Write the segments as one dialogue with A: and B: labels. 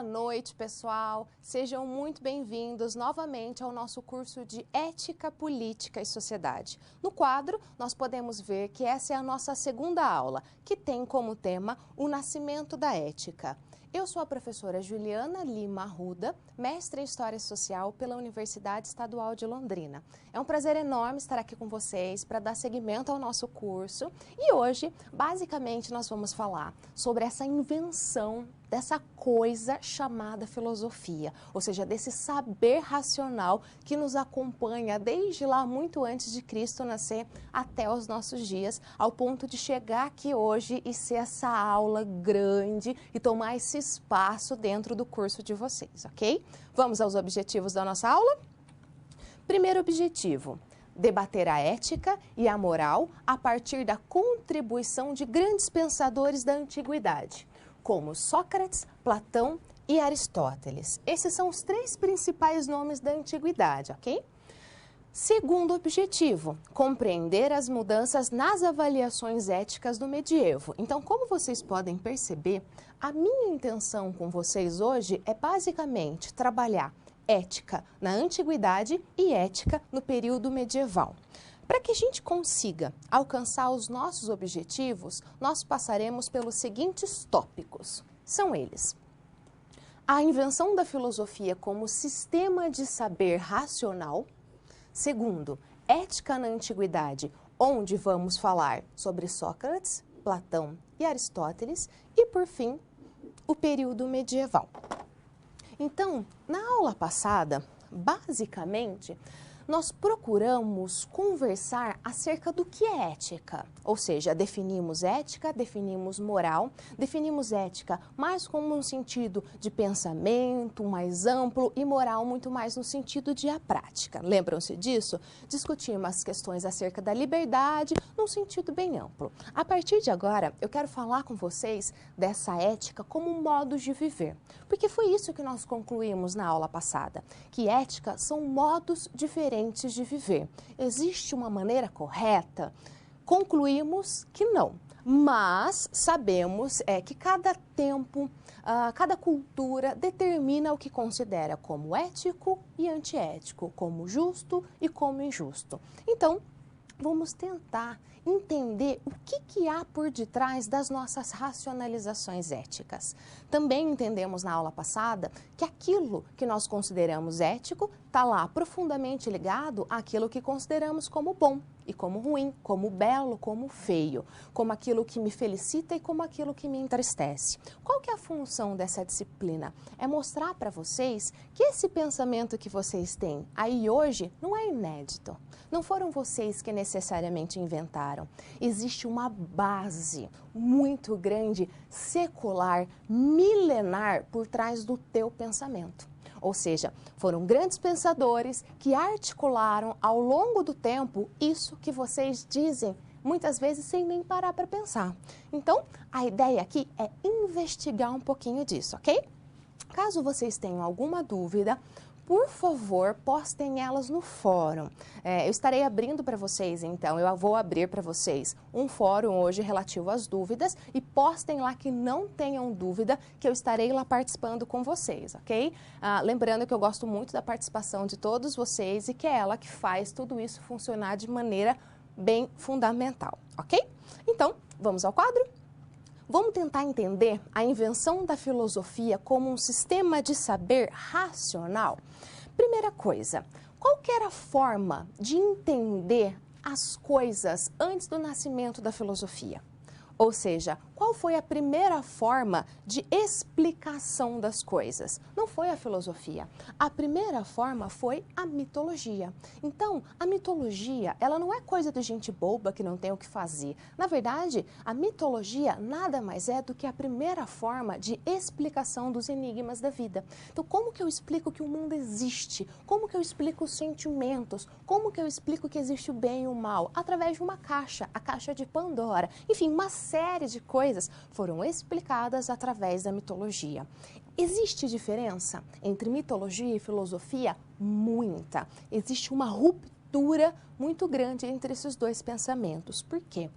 A: Boa noite, pessoal. Sejam muito bem-vindos novamente ao nosso curso de Ética, Política e Sociedade. No quadro, nós podemos ver que essa é a nossa segunda aula, que tem como tema o nascimento da ética. Eu sou a professora Juliana Lima Arruda, mestre em História Social pela Universidade Estadual de Londrina. É um prazer enorme estar aqui com vocês para dar seguimento ao nosso curso. E hoje, basicamente, nós vamos falar sobre essa invenção dessa coisa chamada filosofia, ou seja, desse saber racional que nos acompanha desde lá muito antes de Cristo nascer até os nossos dias, ao ponto de chegar aqui hoje e ser essa aula grande e tomar esse espaço dentro do curso de vocês, ok? Vamos aos objetivos da nossa aula? Primeiro objetivo: debater a ética e a moral a partir da contribuição de grandes pensadores da antiguidade, como Sócrates, Platão e Aristóteles. Esses são os três principais nomes da antiguidade, ok? Segundo objetivo, compreender as mudanças nas avaliações éticas do medievo. Então, como vocês podem perceber, a minha intenção com vocês hoje é basicamente trabalhar ética na antiguidade e ética no período medieval. Para que a gente consiga alcançar os nossos objetivos, nós passaremos pelos seguintes tópicos. São eles: a invenção da filosofia como sistema de saber racional. Segundo, ética na antiguidade, onde vamos falar sobre Sócrates, Platão e Aristóteles. E, por fim, o período medieval. Então, na aula passada, basicamente, nós procuramos conversar acerca do que é ética, ou seja, definimos ética, definimos moral, definimos ética mais como um sentido de pensamento mais amplo e moral muito mais no sentido de a prática. Lembram-se disso? Discutimos as questões acerca da liberdade num sentido bem amplo. A partir de agora, eu quero falar com vocês dessa ética como um modo de viver, porque foi isso que nós concluímos na aula passada, que ética são modos diferentes de viver. Existe uma maneira correta? Concluímos que não, mas sabemos que cada tempo, cada cultura determina o que considera como ético e antiético, como justo e como injusto. Então, vamos tentar entender o que há por detrás das nossas racionalizações éticas. Também entendemos na aula passada que aquilo que nós consideramos ético está lá profundamente ligado àquilo que consideramos como bom e como ruim, como belo, como feio, como aquilo que me felicita e como aquilo que me entristece. Qual que é a função dessa disciplina? É mostrar para vocês que esse pensamento que vocês têm aí hoje não é inédito. Não foram vocês que necessariamente inventaram. Existe uma base muito grande, secular, milenar por trás do teu pensamento. Ou seja, foram grandes pensadores que articularam ao longo do tempo isso que vocês dizem, muitas vezes sem nem parar para pensar. Então, a ideia aqui é investigar um pouquinho disso, ok? Caso vocês tenham alguma dúvida, por favor, postem elas no fórum. Eu estarei abrindo para vocês, então, eu vou abrir para vocês um fórum hoje relativo às dúvidas e postem lá que não tenham dúvida, que eu estarei lá participando com vocês, ok? Lembrando que eu gosto muito da participação de todos vocês e que é ela que faz tudo isso funcionar de maneira bem fundamental, ok? Então, vamos ao quadro? Vamos tentar entender a invenção da filosofia como um sistema de saber racional? Primeira coisa, qual que era a forma de entender as coisas antes do nascimento da filosofia? Ou seja, qual foi a primeira forma de explicação das coisas? Não foi a filosofia. A primeira forma foi a mitologia. Então, a mitologia, ela não é coisa de gente boba que não tem o que fazer. Na verdade, a mitologia nada mais é do que a primeira forma de explicação dos enigmas da vida. Então, como que eu explico que o mundo existe? Como que eu explico os sentimentos? Como que eu explico que existe o bem e o mal? Através de uma caixa, a caixa de Pandora. Enfim, uma série de coisas foram explicadas através da mitologia. Existe diferença entre mitologia e filosofia? Muita. Existe uma ruptura muito grande entre esses dois pensamentos. Por quê?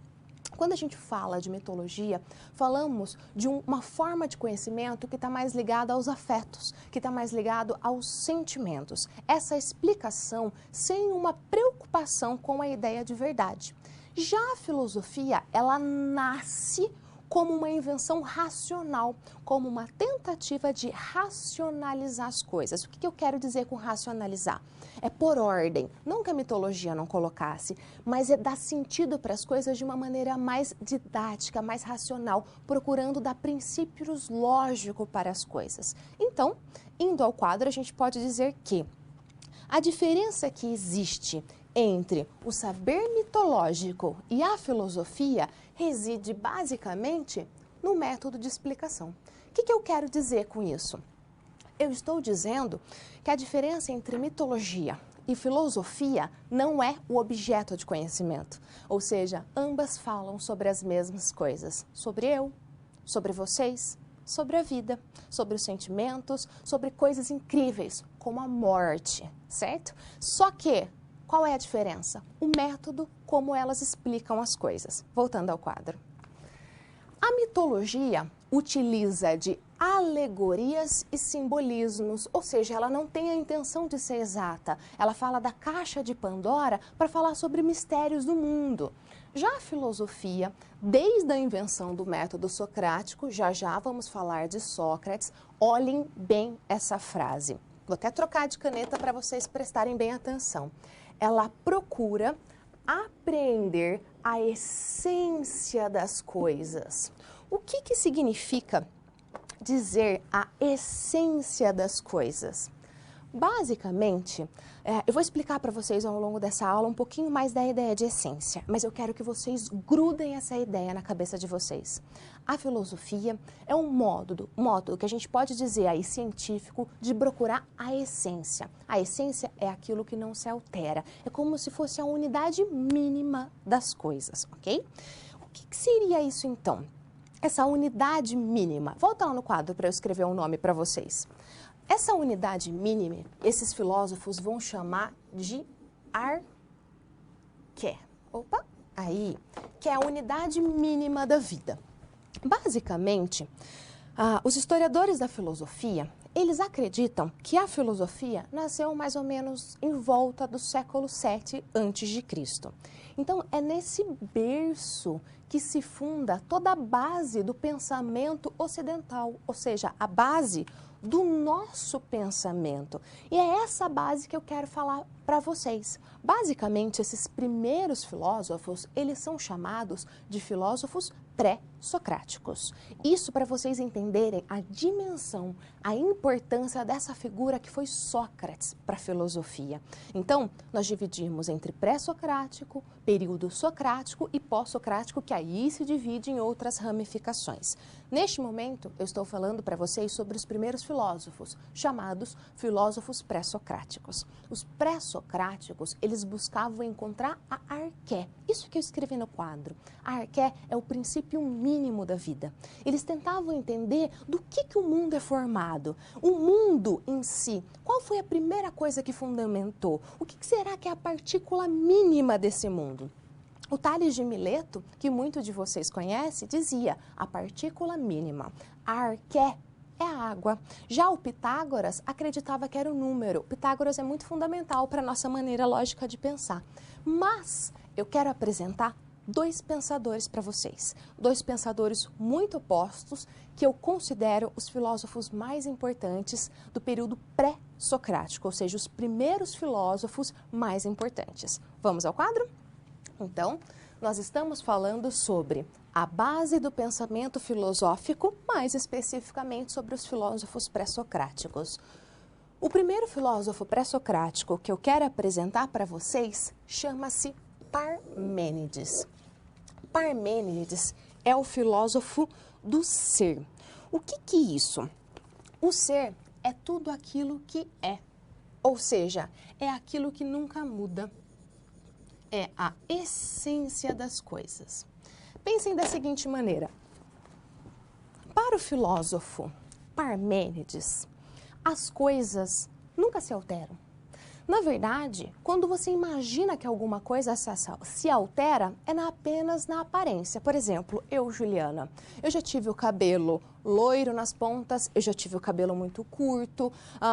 A: Quando a gente fala de mitologia, falamos de uma forma de conhecimento que está mais ligada aos afetos, que está mais ligado aos sentimentos. Essa explicação sem uma preocupação com a ideia de verdade. Já a filosofia, ela nasce como uma invenção racional, como uma tentativa de racionalizar as coisas. O que eu quero dizer com racionalizar? É pôr ordem, não que a mitologia não colocasse, mas é dar sentido para as coisas de uma maneira mais didática, mais racional, procurando dar princípios lógicos para as coisas. Então, indo ao quadro, a gente pode dizer que a diferença que existe entre o saber mitológico e a filosofia reside basicamente no método de explicação. O que eu quero dizer com isso? Eu estou dizendo que a diferença entre mitologia e filosofia não é o objeto de conhecimento. Ou seja, ambas falam sobre as mesmas coisas. Sobre eu, sobre vocês, sobre a vida, sobre os sentimentos, sobre coisas incríveis, como a morte, certo? Só que, qual é a diferença? O método, como elas explicam as coisas. Voltando ao quadro. A mitologia utiliza de alegorias e simbolismos, ou seja, ela não tem a intenção de ser exata. Ela fala da caixa de Pandora para falar sobre mistérios do mundo. Já a filosofia, desde a invenção do método socrático, já vamos falar de Sócrates, olhem bem essa frase. Vou até trocar de caneta para vocês prestarem bem atenção. Ela procura apreender a essência das coisas. O que significa dizer a essência das coisas? Basicamente, eu vou explicar para vocês ao longo dessa aula um pouquinho mais da ideia de essência, mas eu quero que vocês grudem essa ideia na cabeça de vocês. A filosofia é um modo que a gente pode dizer aí científico de procurar a essência. A essência é aquilo que não se altera, é como se fosse a unidade mínima das coisas, ok? O que seria isso então? Essa unidade mínima. Volta lá no quadro para eu escrever um nome para vocês. Essa unidade mínima, esses filósofos vão chamar de arqué. Opa, aí, que é a unidade mínima da vida. Basicamente, os historiadores da filosofia, eles acreditam que a filosofia nasceu mais ou menos em volta do século VII a.C. Então, é nesse berço que se funda toda a base do pensamento ocidental, ou seja, a base do nosso pensamento. E é essa base que eu quero falar para vocês. Basicamente, esses primeiros filósofos, eles são chamados de filósofos pré-socráticos. Isso para vocês entenderem a dimensão, a importância dessa figura que foi Sócrates para a filosofia. Então, nós dividimos entre pré-socrático, período socrático e pós-socrático, que aí se divide em outras ramificações. Neste momento, eu estou falando para vocês sobre os primeiros filósofos, chamados filósofos pré-socráticos. Os pré-socráticos, eles buscavam encontrar a arqué. Isso que eu escrevi no quadro. A arqué é o princípio mínimo da vida. Eles tentavam entender do que o mundo é formado. O mundo em si, qual foi a primeira coisa que fundamentou? O que será que é a partícula mínima desse mundo? O Tales de Mileto, que muito de vocês conhecem, dizia a partícula mínima. A arqué é a água. Já o Pitágoras acreditava que era o número. Pitágoras é muito fundamental para a nossa maneira lógica de pensar. Mas eu quero apresentar dois pensadores para vocês. Dois pensadores muito opostos que eu considero os filósofos mais importantes do período pré-socrático, ou seja, os primeiros filósofos mais importantes. Vamos ao quadro? Então, nós estamos falando sobre a base do pensamento filosófico, mais especificamente sobre os filósofos pré-socráticos. O primeiro filósofo pré-socrático que eu quero apresentar para vocês chama-se Parmênides. Parmênides é o filósofo do ser. O que é isso? O ser é tudo aquilo que é, ou seja, é aquilo que nunca muda. É a essência das coisas. Pensem da seguinte maneira. Para o filósofo Parmênides, as coisas nunca se alteram. Na verdade, quando você imagina que alguma coisa se altera, é apenas na aparência. Por exemplo, eu, Juliana, eu já tive o cabelo loiro nas pontas, eu já tive o cabelo muito curto,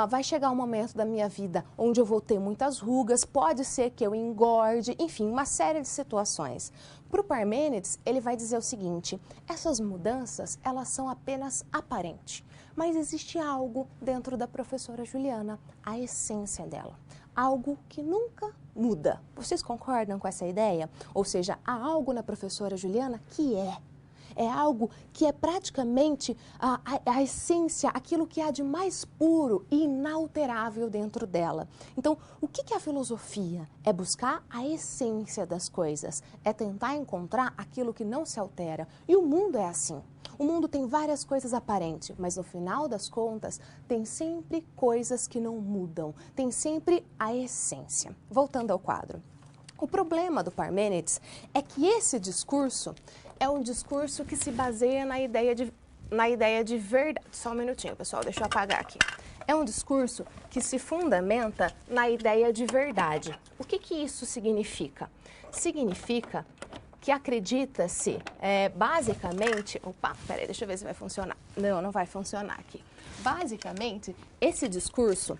A: vai chegar um momento da minha vida onde eu vou ter muitas rugas, pode ser que eu engorde, enfim, uma série de situações. Para o Parmênides, ele vai dizer o seguinte, essas mudanças, elas são apenas aparentes, mas existe algo dentro da professora Juliana, a essência dela. Algo que nunca muda. Vocês concordam com essa ideia? Ou seja, há algo na professora Juliana que é algo que é praticamente a essência, aquilo que há de mais puro e inalterável dentro dela. Então, o que é a filosofia? É buscar a essência das coisas, é tentar encontrar aquilo que não se altera. E o mundo é assim. O mundo tem várias coisas aparentes, mas no final das contas, tem sempre coisas que não mudam, tem sempre a essência. Voltando ao quadro. O problema do Parmênides é que esse discurso é um discurso que se baseia na ideia de verdade. Só um minutinho, pessoal, deixa eu apagar aqui. É um discurso que se fundamenta na ideia de verdade. O que isso significa? Significa que acredita-se, basicamente... Opa, peraí, deixa eu ver se vai funcionar. Não, não vai funcionar aqui. Basicamente, esse discurso,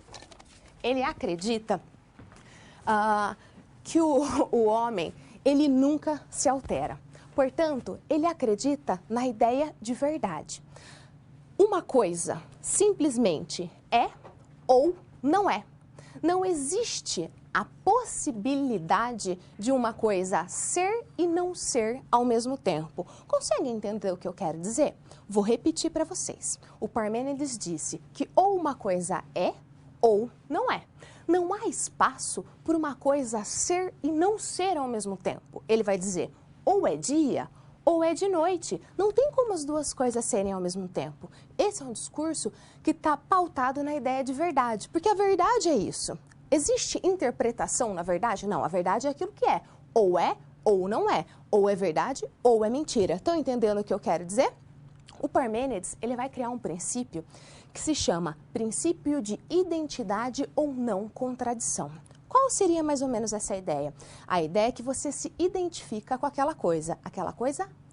A: ele acredita que o homem, ele nunca se altera. Portanto, ele acredita na ideia de verdade. Uma coisa simplesmente é ou não é. Não existe a possibilidade de uma coisa ser e não ser ao mesmo tempo. Conseguem entender o que eu quero dizer? Vou repetir para vocês. O Parmênides disse que ou uma coisa é ou não é. Não há espaço por uma coisa ser e não ser ao mesmo tempo. Ele vai dizer ou é dia ou é de noite. Não tem como as duas coisas serem ao mesmo tempo. Esse é um discurso que está pautado na ideia de verdade, porque a verdade é isso. Existe interpretação na verdade? Não, a verdade é aquilo que é ou não é. Ou é verdade ou é mentira. Estão entendendo o que eu quero dizer? O Parmênides, ele vai criar um princípio que se chama princípio de identidade ou não contradição. Qual seria mais ou menos essa ideia? A ideia é que você se identifica com aquela coisa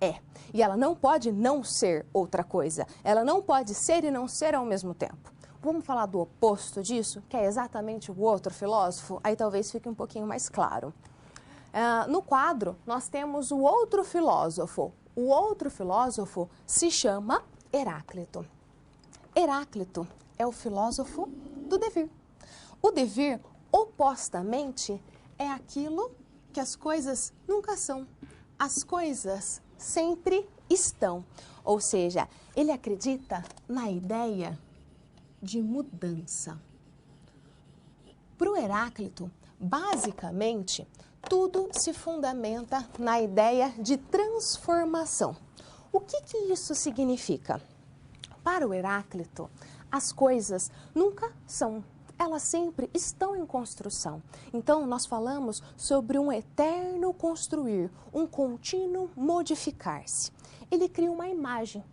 A: é. E ela não pode não ser outra coisa. Ela não pode ser e não ser ao mesmo tempo. Vamos falar do oposto disso, que é exatamente o outro filósofo? Aí talvez fique um pouquinho mais claro. No quadro, nós temos o outro filósofo. O outro filósofo se chama Heráclito. Heráclito é o filósofo do devir. O devir, opostamente, é aquilo que as coisas nunca são. As coisas sempre estão. Ou seja, ele acredita na ideia de mudança. Para o Heráclito, basicamente, tudo se fundamenta na ideia de transformação. O que isso significa? Para o Heráclito, as coisas nunca são, elas sempre estão em construção. Então, nós falamos sobre um eterno construir, um contínuo modificar-se. Ele cria uma imagem.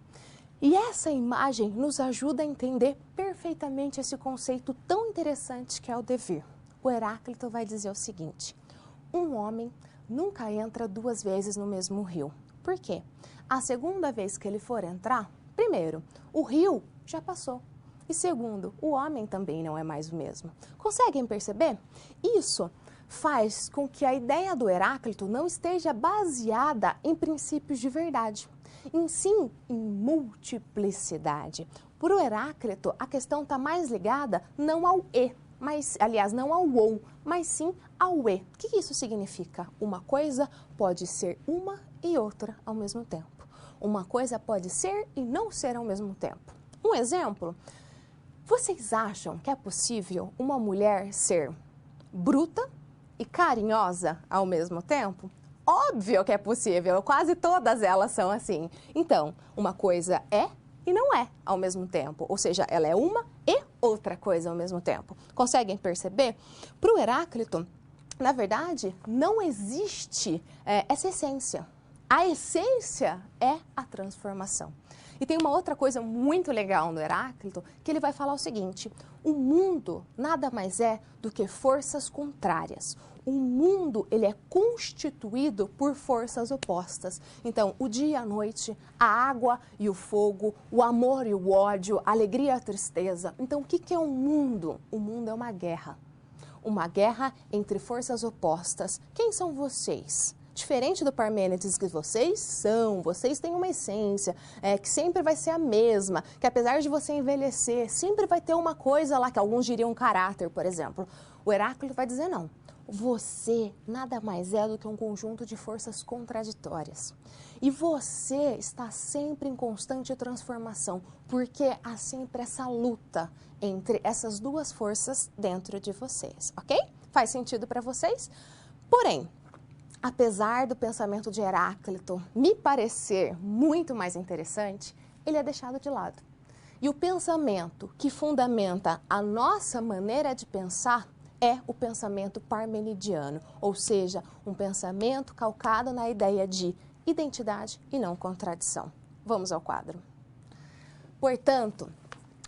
A: E essa imagem nos ajuda a entender perfeitamente esse conceito tão interessante que é o devir. O Heráclito vai dizer o seguinte: um homem nunca entra duas vezes no mesmo rio. Por quê? A segunda vez que ele for entrar, primeiro, o rio já passou. E segundo, o homem também não é mais o mesmo. Conseguem perceber? Isso faz com que a ideia do Heráclito não esteja baseada em princípios de verdade, em sim em multiplicidade. Para o Heráclito, a questão está mais ligada não ao e, mas, aliás, não ao ou, mas sim ao e. O que isso significa? Uma coisa pode ser uma e outra ao mesmo tempo. Uma coisa pode ser e não ser ao mesmo tempo. Um exemplo, vocês acham que é possível uma mulher ser bruta e carinhosa ao mesmo tempo? Óbvio que é possível, quase todas elas são assim. Então, uma coisa é e não é ao mesmo tempo, ou seja, ela é uma e outra coisa ao mesmo tempo. Conseguem perceber? Para o Heráclito, na verdade, não existe essa essência. a essência é a transformação. E tem uma outra coisa muito legal no Heráclito, que ele vai falar o seguinte: o mundo nada mais é do que forças contrárias. O mundo, ele é constituído por forças opostas. Então, o dia e a noite, a água e o fogo, o amor e o ódio, a alegria e a tristeza. Então, o que é um mundo? O mundo é uma guerra. Uma guerra entre forças opostas. Quem são vocês? Diferente do Parmênides, que vocês têm uma essência, que sempre vai ser a mesma, que apesar de você envelhecer, sempre vai ter uma coisa lá, que alguns diriam um caráter, por exemplo. O Heráclito vai dizer não. Você nada mais é do que um conjunto de forças contraditórias. E você está sempre em constante transformação, porque há sempre essa luta entre essas duas forças dentro de vocês, ok? Faz sentido para vocês? Porém, apesar do pensamento de Heráclito me parecer muito mais interessante, ele é deixado de lado. E o pensamento que fundamenta a nossa maneira de pensar é o pensamento parmenidiano, ou seja, um pensamento calcado na ideia de identidade e não contradição. Vamos ao quadro. Portanto,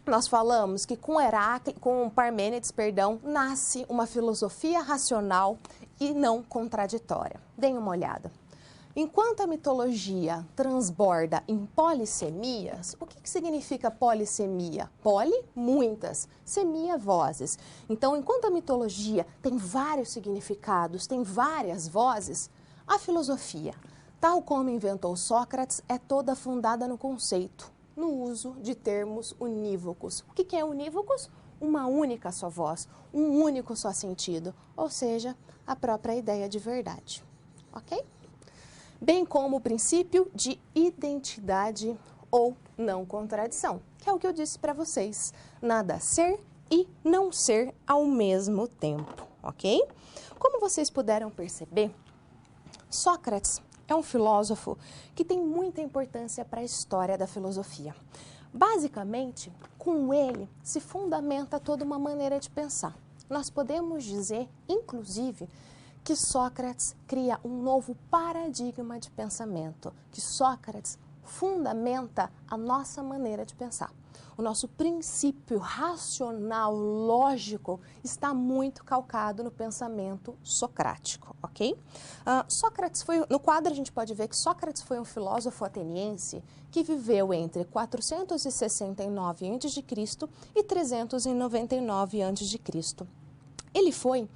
A: nós falamos que com Parmênides, nasce uma filosofia racional e não contraditória. Deem uma olhada. Enquanto a mitologia transborda em polissemias, o que significa polissemia? Poli, muitas, semia, vozes. Então, enquanto a mitologia tem vários significados, tem várias vozes, a filosofia, tal como inventou Sócrates, é toda fundada no conceito, no uso de termos unívocos. O que é unívocos? Uma única só voz, um único só sentido, ou seja, a própria ideia de verdade. Ok? Bem como o princípio de identidade ou não contradição, que é o que eu disse para vocês. Nada ser e não ser ao mesmo tempo, ok? Como vocês puderam perceber, Sócrates é um filósofo que tem muita importância para a história da filosofia. Basicamente, com ele se fundamenta toda uma maneira de pensar. Nós podemos dizer, inclusive, que Sócrates cria um novo paradigma de pensamento, que Sócrates fundamenta a nossa maneira de pensar. O nosso princípio racional, lógico, está muito calcado no pensamento socrático, ok? No quadro a gente pode ver que Sócrates foi um filósofo ateniense que viveu entre 469 a.C. e 399 a.C. Ele foi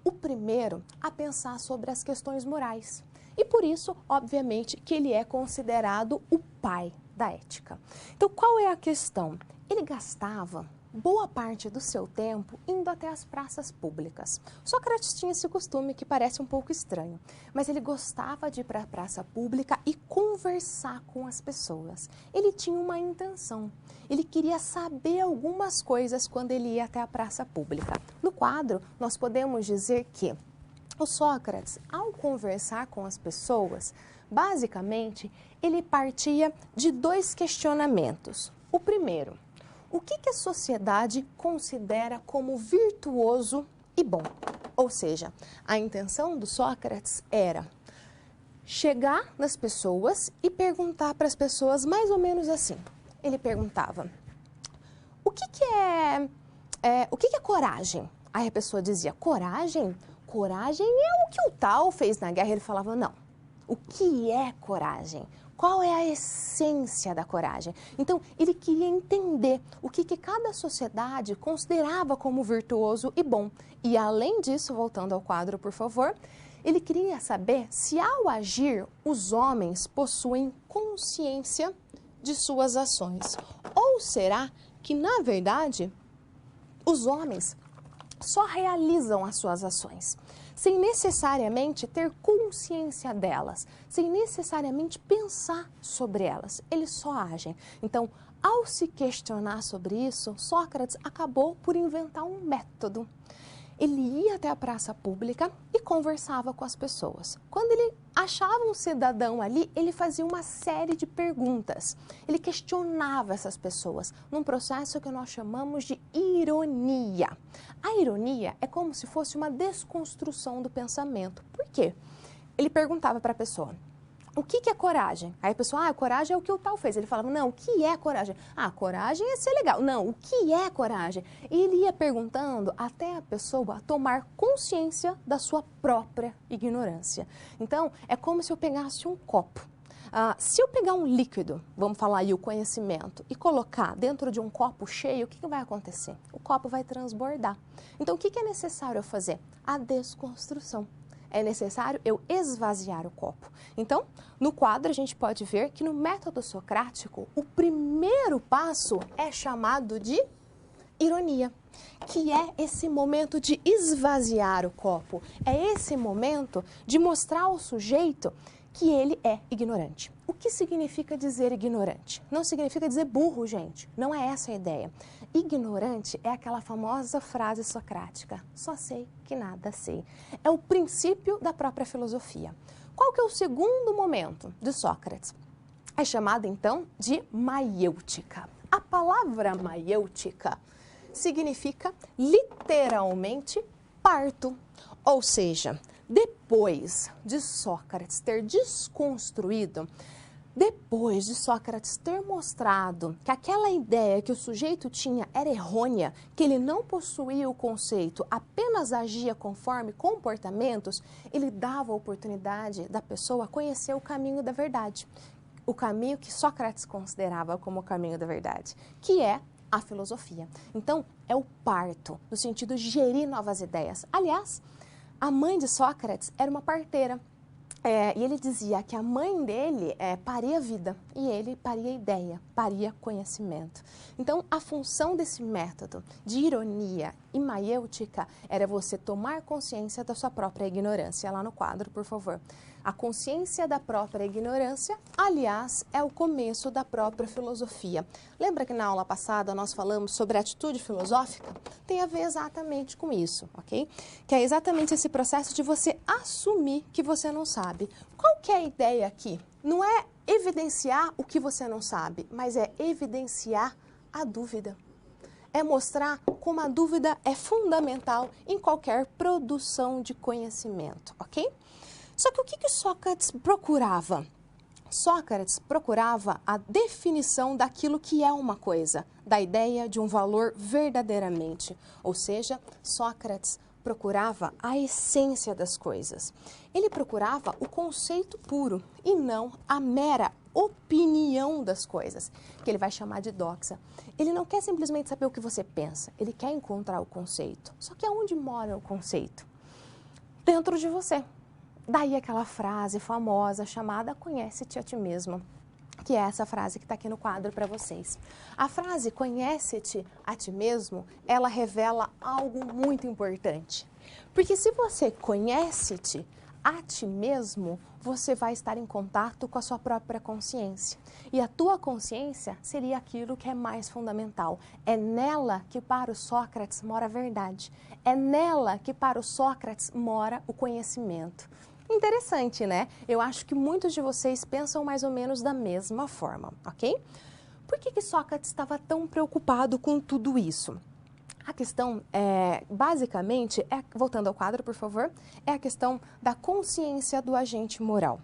A: o primeiro a pensar sobre as questões morais. E por isso, obviamente, que ele é considerado o pai da ética. Então, qual é a questão? Ele gastava boa parte do seu tempo indo até as praças públicas. Sócrates tinha esse costume que parece um pouco estranho, mas ele gostava de ir para a praça pública e conversar com as pessoas. Ele tinha uma intenção, ele queria saber algumas coisas quando ele ia até a praça pública. No quadro, nós podemos dizer que o Sócrates, ao conversar com as pessoas, basicamente, ele partia de dois questionamentos. O primeiro: o que a sociedade considera como virtuoso e bom? Ou seja, a intenção do Sócrates era chegar nas pessoas e perguntar para as pessoas mais ou menos assim. Ele perguntava: o que é coragem? Aí a pessoa dizia: coragem? Coragem é o que o tal fez na guerra. Ele falava: não. O que é coragem? Qual é a essência da coragem? Então, ele queria entender o que cada sociedade considerava como virtuoso e bom. E, além disso, voltando ao quadro, por favor, ele queria saber se, ao agir, os homens possuem consciência de suas ações. Ou será que, na verdade, os homens só realizam as suas ações, sem necessariamente ter consciência delas, sem necessariamente pensar sobre elas. Eles só agem. Então, ao se questionar sobre isso, Sócrates acabou por inventar um método. Ele ia até a praça pública e conversava com as pessoas. Quando ele achava um cidadão ali, ele fazia uma série de perguntas. Ele questionava essas pessoas num processo que nós chamamos de ironia. A ironia é como se fosse uma desconstrução do pensamento. Por quê? Ele perguntava para a pessoa: o que é coragem? Aí a pessoa, coragem é o que o tal fez. Ele falava, não, o que é coragem? Coragem é ser legal. Não, o que é coragem? E ele ia perguntando até a pessoa tomar consciência da sua própria ignorância. Então, é como se eu pegasse um copo. Se eu pegar um líquido, vamos falar aí o conhecimento, e colocar dentro de um copo cheio, o que vai acontecer? O copo vai transbordar. Então, o que é necessário eu fazer? A desconstrução. É necessário eu esvaziar o copo. Então, no quadro, a gente pode ver que no método socrático, o primeiro passo é chamado de ironia, que é esse momento de esvaziar o copo. É esse momento de mostrar ao sujeito que ele é ignorante. O que significa dizer ignorante? Não significa dizer burro, gente. Não é essa a ideia. Ignorante é aquela famosa frase socrática: só sei que nada sei. É o princípio da própria filosofia. Qual que é o segundo momento de Sócrates? É chamado, então, de maiêutica. A palavra maiêutica significa literalmente parto, ou seja, depois de Sócrates ter desconstruído, depois de Sócrates ter mostrado que aquela ideia que o sujeito tinha era errônea, que ele não possuía o conceito, apenas agia conforme comportamentos, ele dava a oportunidade da pessoa conhecer o caminho da verdade. O caminho que Sócrates considerava como o caminho da verdade, que é a filosofia. Então, é o parto, no sentido de gerir novas ideias. Aliás, a mãe de Sócrates era uma parteira. E ele dizia que a mãe dele paria vida e ele paria ideia, paria conhecimento. Então, a função desse método de ironia e maiêutica era você tomar consciência da sua própria ignorância. Lá no quadro, por favor. A consciência da própria ignorância, aliás, é o começo da própria filosofia. Lembra que na aula passada nós falamos sobre a atitude filosófica? Tem a ver exatamente com isso, ok? Que é exatamente esse processo de você assumir que você não sabe. Qual que é a ideia aqui? Não é evidenciar o que você não sabe, mas é evidenciar a dúvida. É mostrar como a dúvida é fundamental em qualquer produção de conhecimento, ok? Só que o que Sócrates procurava? Sócrates procurava a definição daquilo que é uma coisa, da ideia de um valor verdadeiramente. Ou seja, Sócrates procurava a essência das coisas. Ele procurava o conceito puro e não a mera opinião das coisas, que ele vai chamar de doxa. Ele não quer simplesmente saber o que você pensa, ele quer encontrar o conceito. Só que aonde mora o conceito? Dentro de você. Daí aquela frase famosa chamada "conhece-te a ti mesmo", que é essa frase que está aqui no quadro para vocês. A frase "conhece-te a ti mesmo", ela revela algo muito importante. Porque se você conhece-te a ti mesmo, você vai estar em contato com a sua própria consciência. E a tua consciência seria aquilo que é mais fundamental. É nela que para o Sócrates mora a verdade. É nela que para o Sócrates mora o conhecimento. Interessante, né? Eu acho que muitos de vocês pensam mais ou menos da mesma forma, ok? Por que Sócrates estava tão preocupado com tudo isso? A questão, basicamente, voltando ao quadro, por favor, é a questão da consciência do agente moral.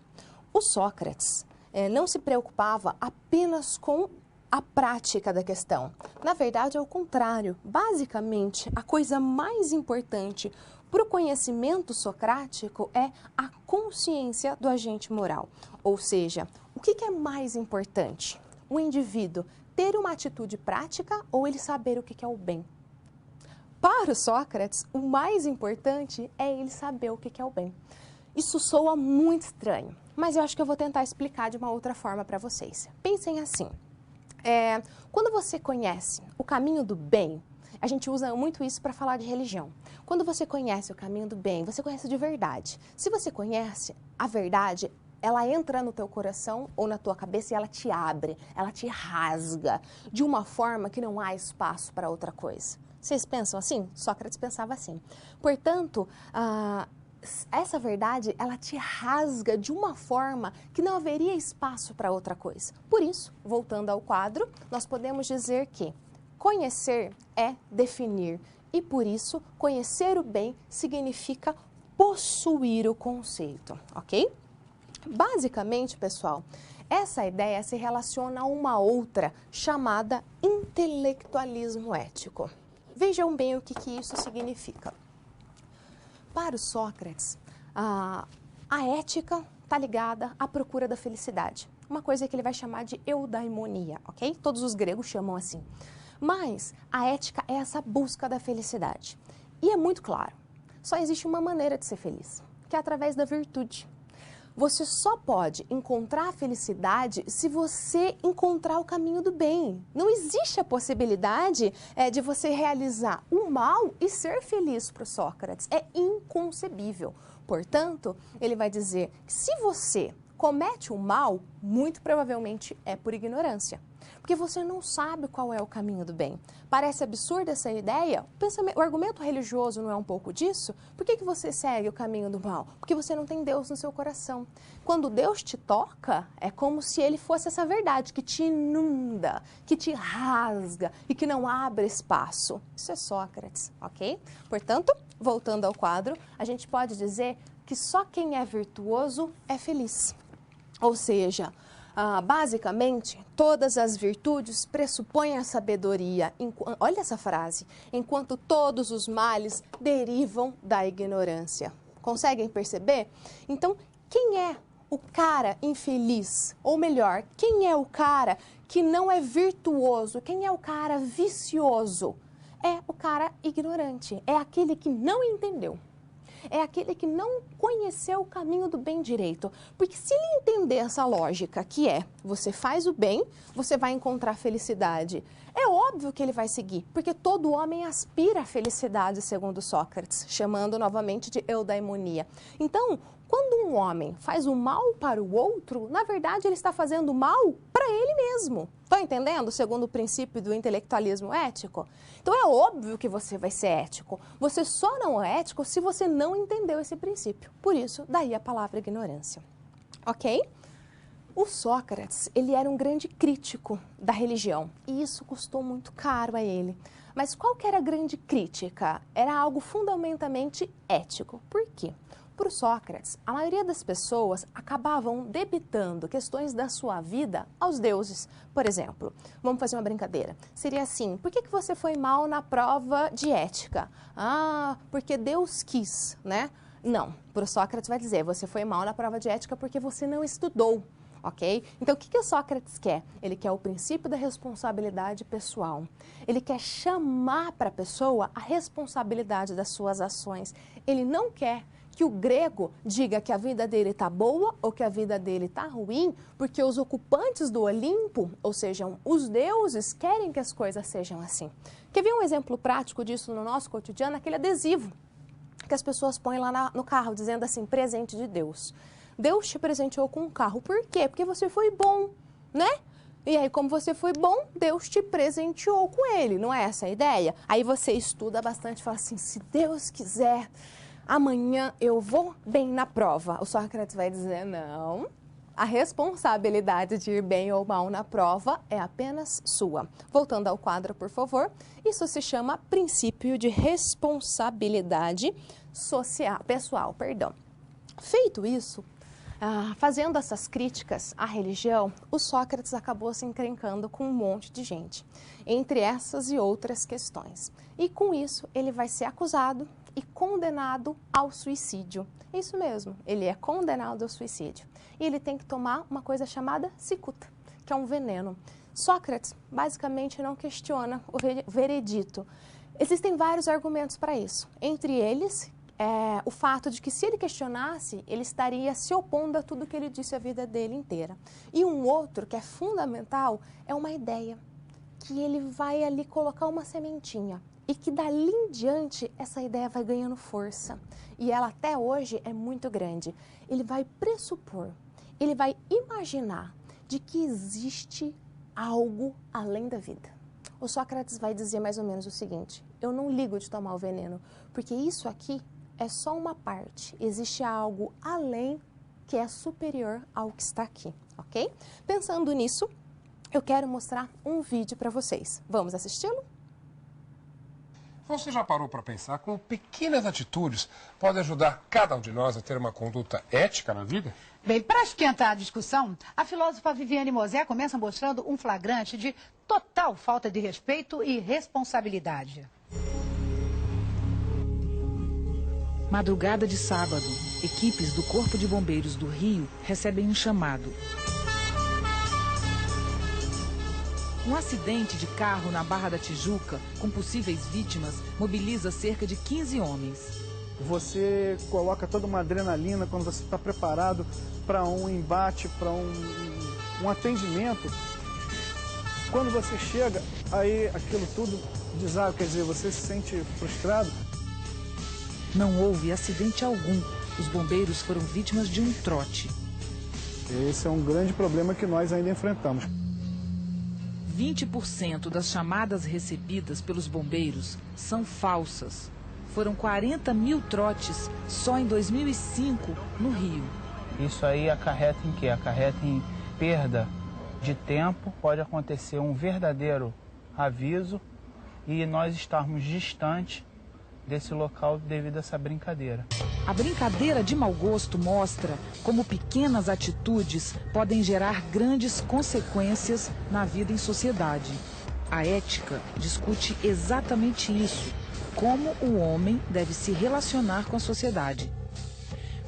A: O Sócrates não se preocupava apenas com a prática da questão. Na verdade, ao contrário. Basicamente, a coisa mais importante para o conhecimento socrático é a consciência do agente moral. Ou seja, o que é mais importante? O indivíduo ter uma atitude prática ou ele saber o que é o bem? Para o Sócrates, o mais importante é ele saber o que é o bem. Isso soa muito estranho, mas eu acho que eu vou tentar explicar de uma outra forma para vocês. Pensem assim, quando você conhece o caminho do bem, a gente usa muito isso para falar de religião. Quando você conhece o caminho do bem, você conhece de verdade. Se você conhece a verdade, ela entra no teu coração ou na tua cabeça e ela te abre, ela te rasga de uma forma que não há espaço para outra coisa. Vocês pensam assim? Sócrates pensava assim. Portanto, essa verdade, ela te rasga de uma forma que não haveria espaço para outra coisa. Por isso, voltando ao quadro, nós podemos dizer que conhecer é definir e, por isso, conhecer o bem significa possuir o conceito, ok? Basicamente, pessoal, essa ideia se relaciona a uma outra chamada intelectualismo ético. Vejam bem o que isso significa. Para o Sócrates, a ética está ligada à procura da felicidade. Uma coisa que ele vai chamar de eudaimonia, ok? Todos os gregos chamam assim. Mas a ética é essa busca da felicidade. E é muito claro, só existe uma maneira de ser feliz, que é através da virtude. Você só pode encontrar a felicidade se você encontrar o caminho do bem. Não existe a possibilidade de você realizar o mal e ser feliz para o Sócrates. É inconcebível. Portanto, ele vai dizer que se você comete o mal, muito provavelmente é por ignorância. Porque você não sabe qual é o caminho do bem. Parece absurda essa ideia? O argumento religioso não é um pouco disso? Por que você segue o caminho do mal? Porque você não tem Deus no seu coração. Quando Deus te toca, é como se ele fosse essa verdade que te inunda, que te rasga e que não abre espaço. Isso é Sócrates, ok? Portanto, voltando ao quadro, a gente pode dizer que só quem é virtuoso é feliz. Ou seja, basicamente, todas as virtudes pressupõem a sabedoria. Olha essa frase, enquanto todos os males derivam da ignorância. Conseguem perceber? Então, quem é o cara infeliz? Ou melhor, quem é o cara que não é virtuoso? Quem é o cara vicioso? É o cara ignorante, é aquele que não entendeu. É aquele que não conheceu o caminho do bem direito. Porque se ele entender essa lógica, que é, você faz o bem, você vai encontrar felicidade, é óbvio que ele vai seguir, porque todo homem aspira à felicidade, segundo Sócrates, chamando novamente de eudaimonia. Então, quando um homem faz o mal para o outro, na verdade ele está fazendo mal para ele mesmo. Estão entendendo? Segundo o princípio do intelectualismo ético? Então é óbvio que você vai ser ético. Você só não é ético se você não entendeu esse princípio. Por isso, daí a palavra ignorância. Ok? O Sócrates, ele era um grande crítico da religião. E isso custou muito caro a ele. Mas qual que era a grande crítica? Era algo fundamentalmente ético. Por quê? Para o Sócrates, a maioria das pessoas acabavam debitando questões da sua vida aos deuses. Por exemplo, vamos fazer uma brincadeira. Seria assim, por que você foi mal na prova de ética? Ah, porque Deus quis, né? Não, para o Sócrates vai dizer, você foi mal na prova de ética porque você não estudou. Ok? Então, o que o Sócrates quer? Ele quer o princípio da responsabilidade pessoal. Ele quer chamar para a pessoa a responsabilidade das suas ações. Ele não quer que o grego diga que a vida dele está boa ou que a vida dele está ruim, porque os ocupantes do Olimpo, ou seja, os deuses, querem que as coisas sejam assim. Quer ver um exemplo prático disso no nosso cotidiano? Aquele adesivo que as pessoas põem lá no carro, dizendo assim, presente de Deus. Deus te presenteou com um carro. Por quê? Porque você foi bom, né? E aí, como você foi bom, Deus te presenteou com ele. Não é essa a ideia? Aí você estuda bastante e fala assim, se Deus quiser, amanhã eu vou bem na prova. O Sócrates vai dizer, não, a responsabilidade de ir bem ou mal na prova é apenas sua. Voltando ao quadro, por favor. Isso se chama princípio de responsabilidade pessoal. Feito isso, fazendo essas críticas à religião, o Sócrates acabou se encrencando com um monte de gente, entre essas e outras questões. E com isso, ele vai ser acusado e condenado ao suicídio. Isso mesmo, ele é condenado ao suicídio. E ele tem que tomar uma coisa chamada cicuta, que é um veneno. Sócrates, basicamente, não questiona o veredito. Existem vários argumentos para isso. Entre eles, o fato de que se ele questionasse, ele estaria se opondo a tudo que ele disse a vida dele inteira. E um outro, que é fundamental, é uma ideia, que ele vai ali colocar uma sementinha e que dali em diante essa ideia vai ganhando força. E ela até hoje é muito grande. Ele vai pressupor, ele vai imaginar de que existe algo além da vida. O Sócrates vai dizer mais ou menos o seguinte, eu não ligo de tomar o veneno, porque isso aqui é só uma parte, existe algo além que é superior ao que está aqui, ok? Pensando nisso, eu quero mostrar um vídeo para vocês. Vamos assisti-lo?
B: Você já parou para pensar como pequenas atitudes podem ajudar cada um de nós a ter uma conduta ética na vida?
C: Bem, para esquentar a discussão, a filósofa Viviane Mosé começa mostrando um flagrante de total falta de respeito e responsabilidade.
D: Madrugada de sábado, equipes do Corpo de Bombeiros do Rio recebem um chamado. Um acidente de carro na Barra da Tijuca, com possíveis vítimas, mobiliza cerca de 15 homens.
E: Você coloca toda uma adrenalina quando você está preparado para um embate, para um atendimento. Quando você chega, aí aquilo tudo desaba, quer dizer, você se sente frustrado.
D: Não houve acidente algum. Os bombeiros foram vítimas de um trote.
E: Esse é um grande problema que nós ainda enfrentamos.
D: 20% das chamadas recebidas pelos bombeiros são falsas. Foram 40 mil trotes só em 2005 no Rio.
F: Isso aí acarreta em quê? Acarreta em perda de tempo, pode acontecer um verdadeiro aviso e nós estarmos distantes desse local devido a essa brincadeira.
D: A brincadeira de mau gosto mostra como pequenas atitudes podem gerar grandes consequências na vida em sociedade. A ética discute exatamente isso, como o homem deve se relacionar com a sociedade.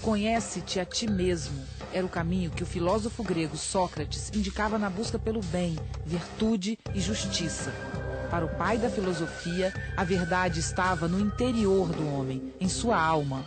D: Conhece-te a ti mesmo era o caminho que o filósofo grego Sócrates indicava na busca pelo bem, virtude e justiça. Para o pai da filosofia, a verdade estava no interior do homem, em sua alma.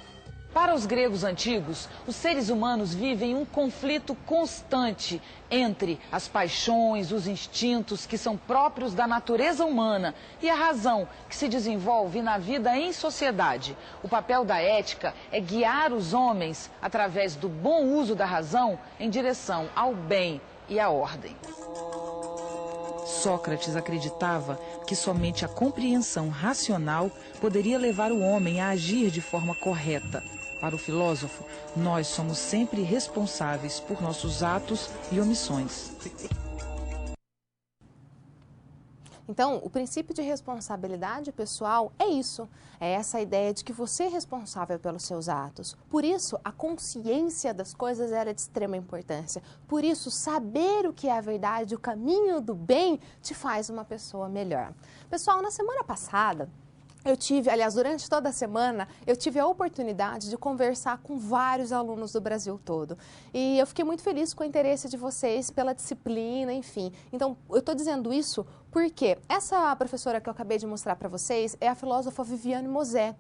D: Para os gregos antigos, os seres humanos vivem um conflito constante entre as paixões, os instintos que são próprios da natureza humana e a razão que se desenvolve na vida em sociedade. O papel da ética é guiar os homens, através do bom uso da razão, em direção ao bem e à ordem. Sócrates acreditava que somente a compreensão racional poderia levar o homem a agir de forma correta. Para o filósofo, nós somos sempre responsáveis por nossos atos e omissões.
A: Então, o princípio de responsabilidade pessoal é isso. É essa ideia de que você é responsável pelos seus atos. Por isso, a consciência das coisas era de extrema importância. Por isso, saber o que é a verdade, o caminho do bem, te faz uma pessoa melhor. Pessoal, na semana passada, durante toda a semana, eu tive a oportunidade de conversar com vários alunos do Brasil todo. E eu fiquei muito feliz com o interesse de vocês pela disciplina, enfim. Então, eu estou dizendo isso porque essa professora que eu acabei de mostrar para vocês é a filósofa Viviane Mosé,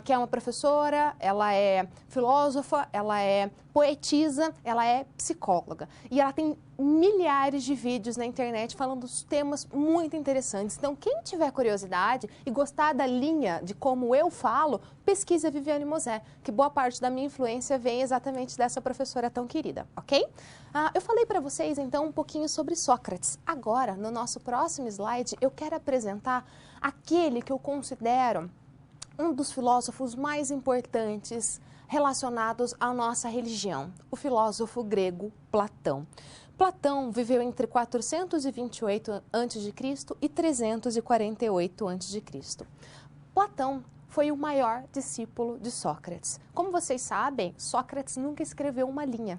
A: que é uma professora, ela é filósofa, ela é poetisa, ela é psicóloga. E ela tem milhares de vídeos na internet falando de temas muito interessantes. Então, quem tiver curiosidade e gostar da linha de como eu falo, pesquisa Viviane Mosé, que boa parte da minha influência vem exatamente dessa professora tão querida, ok? Eu falei para vocês, então, um pouquinho sobre Sócrates. Agora, no nosso próximo slide, eu quero apresentar aquele que eu considero um dos filósofos mais importantes relacionados à nossa religião, o filósofo grego Platão. Platão viveu entre 428 a.C. e 348 a.C. Platão foi o maior discípulo de Sócrates. Como vocês sabem, Sócrates nunca escreveu uma linha.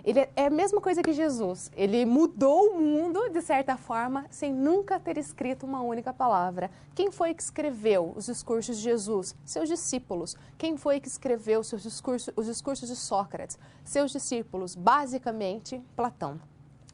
A: Ele é a mesma coisa que Jesus. Ele mudou o mundo, de certa forma, sem nunca ter escrito uma única palavra. Quem foi que escreveu os discursos de Jesus? Seus discípulos. Quem foi que escreveu os discursos de Sócrates? Seus discípulos. Basicamente, Platão.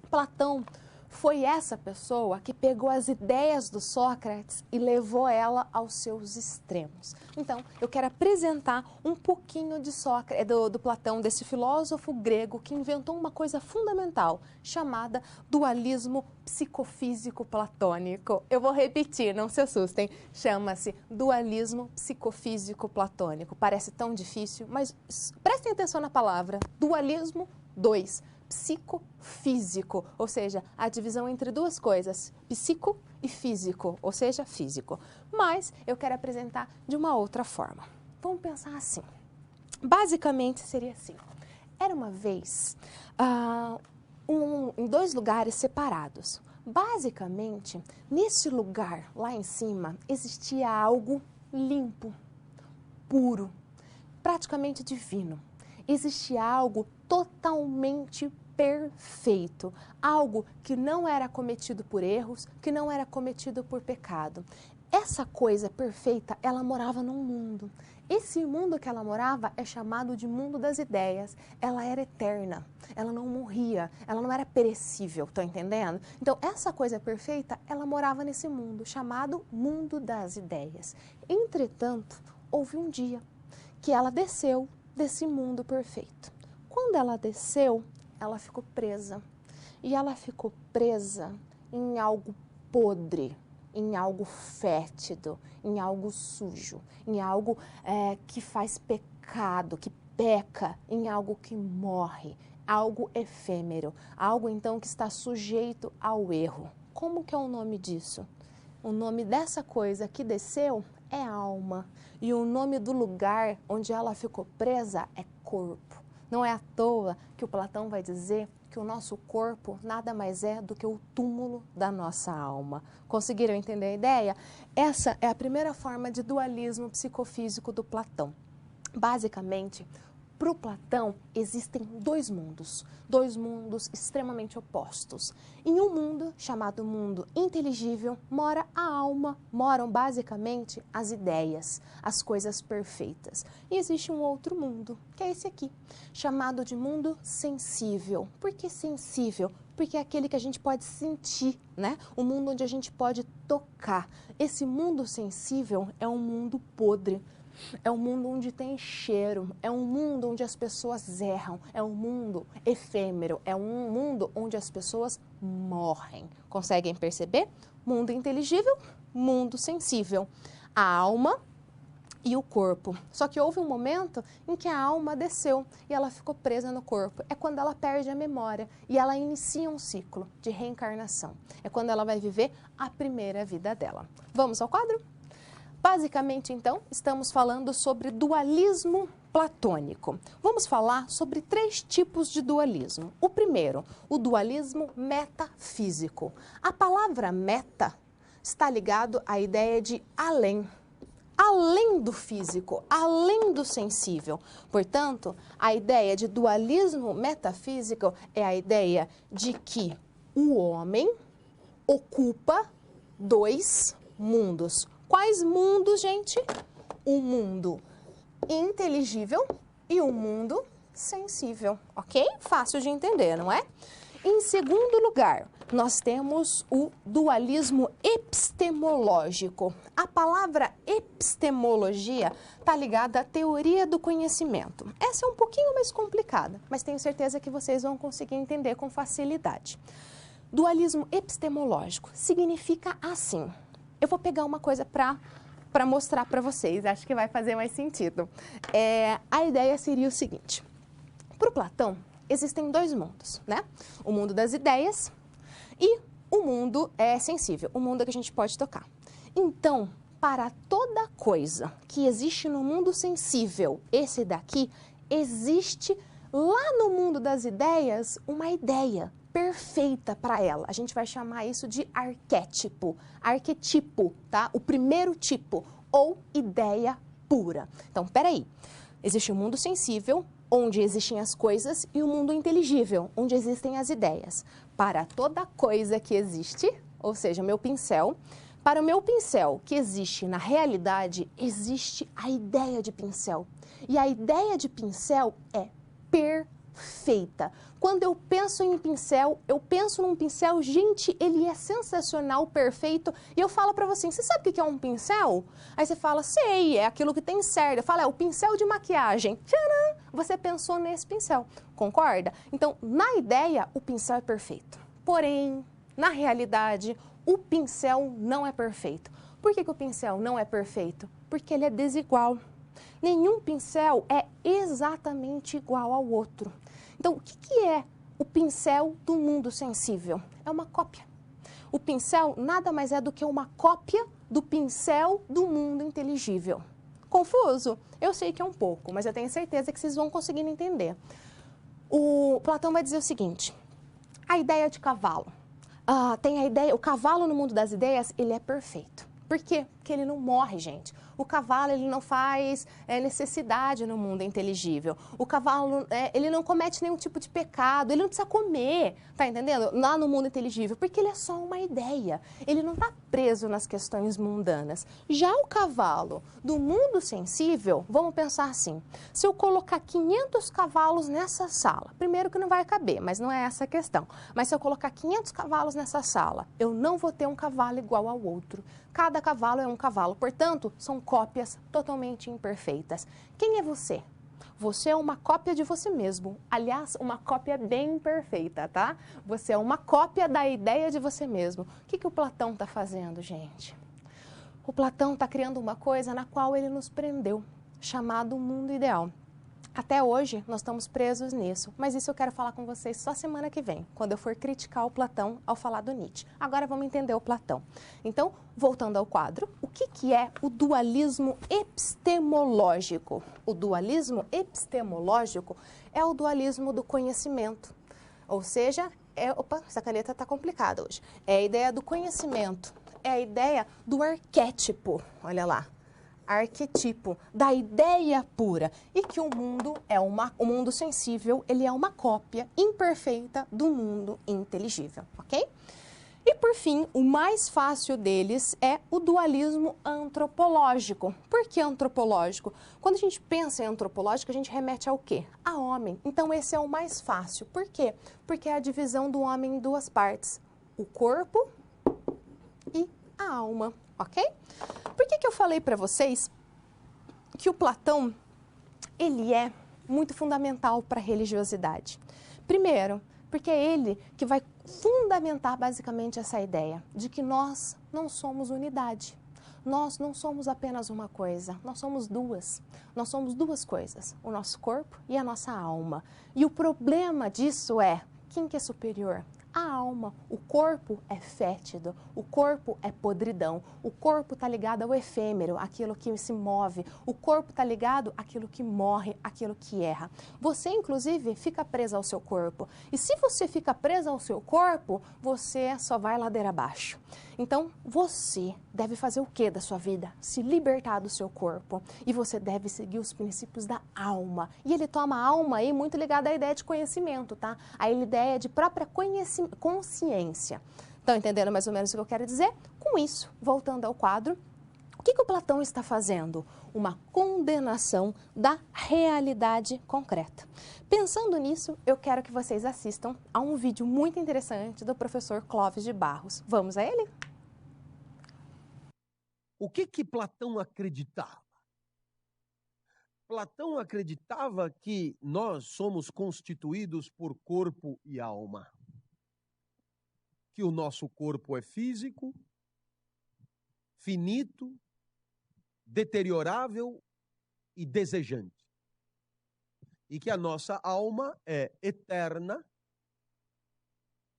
A: Platão foi essa pessoa que pegou as ideias do Sócrates e levou ela aos seus extremos. Então, eu quero apresentar um pouquinho de Sócrates, do Platão, desse filósofo grego que inventou uma coisa fundamental, chamada dualismo psicofísico platônico. Eu vou repetir, não se assustem. Chama-se dualismo psicofísico platônico. Parece tão difícil, mas prestem atenção na palavra. Dualismo 2. Psicofísico, ou seja, a divisão entre duas coisas, psico e físico, ou seja, físico. Mas eu quero apresentar de uma outra forma. Vamos pensar assim. Basicamente seria assim. Era uma vez em dois lugares separados. Basicamente, nesse lugar lá em cima existia algo limpo, puro, praticamente divino. Existia algo totalmente perfeito, algo que não era cometido por erros, que não era cometido por pecado. Essa coisa perfeita, ela morava num mundo. Esse mundo que ela morava é chamado de mundo das ideias. Ela era eterna, ela não morria, ela não era perecível, tá entendendo? Então, essa coisa perfeita, ela morava nesse mundo, chamado mundo das ideias. Entretanto, houve um dia que ela desceu desse mundo perfeito. Quando ela desceu, ela ficou presa. E ela ficou presa em algo podre, em algo fétido, em algo sujo, em algo que faz pecado, que peca, em algo que morre, algo efêmero, algo então que está sujeito ao erro. Como que é o nome disso? O nome dessa coisa que desceu é alma, e o nome do lugar onde ela ficou presa é corpo. Não é à toa que o Platão vai dizer que o nosso corpo nada mais é do que o túmulo da nossa alma. Conseguiram entender a ideia? Essa é a primeira forma de dualismo psicofísico do Platão. Basicamente, para o Platão existem dois mundos extremamente opostos. Em um mundo, chamado mundo inteligível, mora a alma, moram basicamente as ideias, as coisas perfeitas. E existe um outro mundo, que é esse aqui, chamado de mundo sensível. Por que sensível? Porque é aquele que a gente pode sentir, né? O mundo onde a gente pode tocar. Esse mundo sensível é um mundo podre. É um mundo onde tem cheiro, é um mundo onde as pessoas erram, é um mundo efêmero, é um mundo onde as pessoas morrem. Conseguem perceber? Mundo inteligível, mundo sensível. A alma e o corpo. Só que houve um momento em que a alma desceu e ela ficou presa no corpo. É quando ela perde a memória e ela inicia um ciclo de reencarnação. É quando ela vai viver a primeira vida dela. Vamos ao quadro? Basicamente, então, estamos falando sobre dualismo platônico. Vamos falar sobre 3 tipos de dualismo. O primeiro, o dualismo metafísico. A palavra meta está ligado à ideia de além do físico, além do sensível. Portanto, a ideia de dualismo metafísico é a ideia de que o homem ocupa 2 mundos. Quais mundos, gente? Um mundo inteligível e um mundo sensível, ok? Fácil de entender, não é? Em segundo lugar, nós temos o dualismo epistemológico. A palavra epistemologia está ligada à teoria do conhecimento. Essa é um pouquinho mais complicada, mas tenho certeza que vocês vão conseguir entender com facilidade. Dualismo epistemológico significa assim. Eu vou pegar uma coisa para mostrar para vocês, acho que vai fazer mais sentido. A ideia seria o seguinte, para o Platão existem 2 mundos, né? O mundo das ideias e o mundo sensível, o mundo que a gente pode tocar. Então, para toda coisa que existe no mundo sensível, esse daqui, existe lá no mundo das ideias uma ideia perfeita para ela. A gente vai chamar isso de arquétipo. Arquetipo, tá? O primeiro tipo, ou ideia pura. Então, peraí. Existe o mundo sensível, onde existem as coisas, e o mundo inteligível, onde existem as ideias. Para toda coisa que existe, ou seja, meu pincel, para o meu pincel que existe na realidade, existe a ideia de pincel. E a ideia de pincel é perfeita. Quando eu penso em pincel, eu penso num pincel, gente, ele é sensacional, perfeito, e eu falo pra você, você sabe o que é um pincel? Aí você fala, sei, é aquilo que tem cerda. Eu falo, é o pincel de maquiagem. Tcharam! Você pensou nesse pincel, concorda? Então, na ideia, o pincel é perfeito. Porém, na realidade, o pincel não é perfeito. Por que o pincel não é perfeito? Porque ele é desigual. Nenhum pincel é exatamente igual ao outro. Então, o que é o pincel do mundo sensível? É uma cópia. O pincel nada mais é do que uma cópia do pincel do mundo inteligível. Confuso? Eu sei que é um pouco, mas eu tenho certeza que vocês vão conseguir entender. O Platão vai dizer o seguinte, a ideia de cavalo. tem a ideia, o cavalo no mundo das ideias, ele é perfeito. Por quê? Porque ele não morre, gente. O cavalo, ele não faz necessidade no mundo inteligível. O cavalo, ele não comete nenhum tipo de pecado, ele não precisa comer, tá entendendo? Lá no mundo inteligível, porque ele é só uma ideia. Ele não está preso nas questões mundanas. Já o cavalo do mundo sensível, vamos pensar assim, se eu colocar 500 cavalos nessa sala, primeiro que não vai caber, mas não é essa a questão, mas se eu colocar 500 cavalos nessa sala, eu não vou ter um cavalo igual ao outro. Cada cavalo é um cavalo, portanto, são cópias totalmente imperfeitas. Quem é você? Você é uma cópia de você mesmo. Aliás, uma cópia bem perfeita, tá? Você é uma cópia da ideia de você mesmo. O que o Platão está fazendo, gente? O Platão está criando uma coisa na qual ele nos prendeu, chamado mundo ideal. Até hoje, nós estamos presos nisso, mas isso eu quero falar com vocês só semana que vem, quando eu for criticar o Platão ao falar do Nietzsche. Agora vamos entender o Platão. Então, voltando ao quadro, o que é o dualismo epistemológico? O dualismo epistemológico é o dualismo do conhecimento, ou seja, opa, essa caneta está complicada hoje. É a ideia do conhecimento, é a ideia do arquétipo, olha lá. Arquetipo, da ideia pura, e que o mundo o mundo sensível, ele é uma cópia imperfeita do mundo inteligível, ok? E por fim, o mais fácil deles é o dualismo antropológico. Por que antropológico? Quando a gente pensa em antropológico, a gente remete ao quê? A homem. Então esse é o mais fácil. Por quê? Porque é a divisão do homem em duas partes, o corpo e a alma, ok? Por que eu falei para vocês que o Platão, ele é muito fundamental para a religiosidade? Primeiro, porque é ele que vai fundamentar basicamente essa ideia de que nós não somos unidade. Nós não somos apenas uma coisa, nós somos duas. Nós somos duas coisas, o nosso corpo e a nossa alma. E o problema disso é, quem que é superior? A alma. O corpo é fétido, o corpo é podridão, o corpo está ligado ao efêmero, aquilo que se move, o corpo está ligado àquilo que morre, àquilo que erra. Você, inclusive, fica presa ao seu corpo. E se você fica presa ao seu corpo, você só vai ladeira abaixo. Então, você deve fazer o que da sua vida? Se libertar do seu corpo. E você deve seguir os princípios da alma. E ele toma a alma aí muito ligada à ideia de conhecimento, tá? A ideia de própria consciência. Estão entendendo mais ou menos o que eu quero dizer? Com isso, voltando ao quadro, o que o Platão está fazendo? Uma condenação da realidade concreta. Pensando nisso, eu quero que vocês assistam a um vídeo muito interessante do professor Clóvis de Barros. Vamos a ele?
G: O que Platão acreditava? Platão acreditava que nós somos constituídos por corpo e alma. Que o nosso corpo é físico, finito, deteriorável e desejante. E que a nossa alma é eterna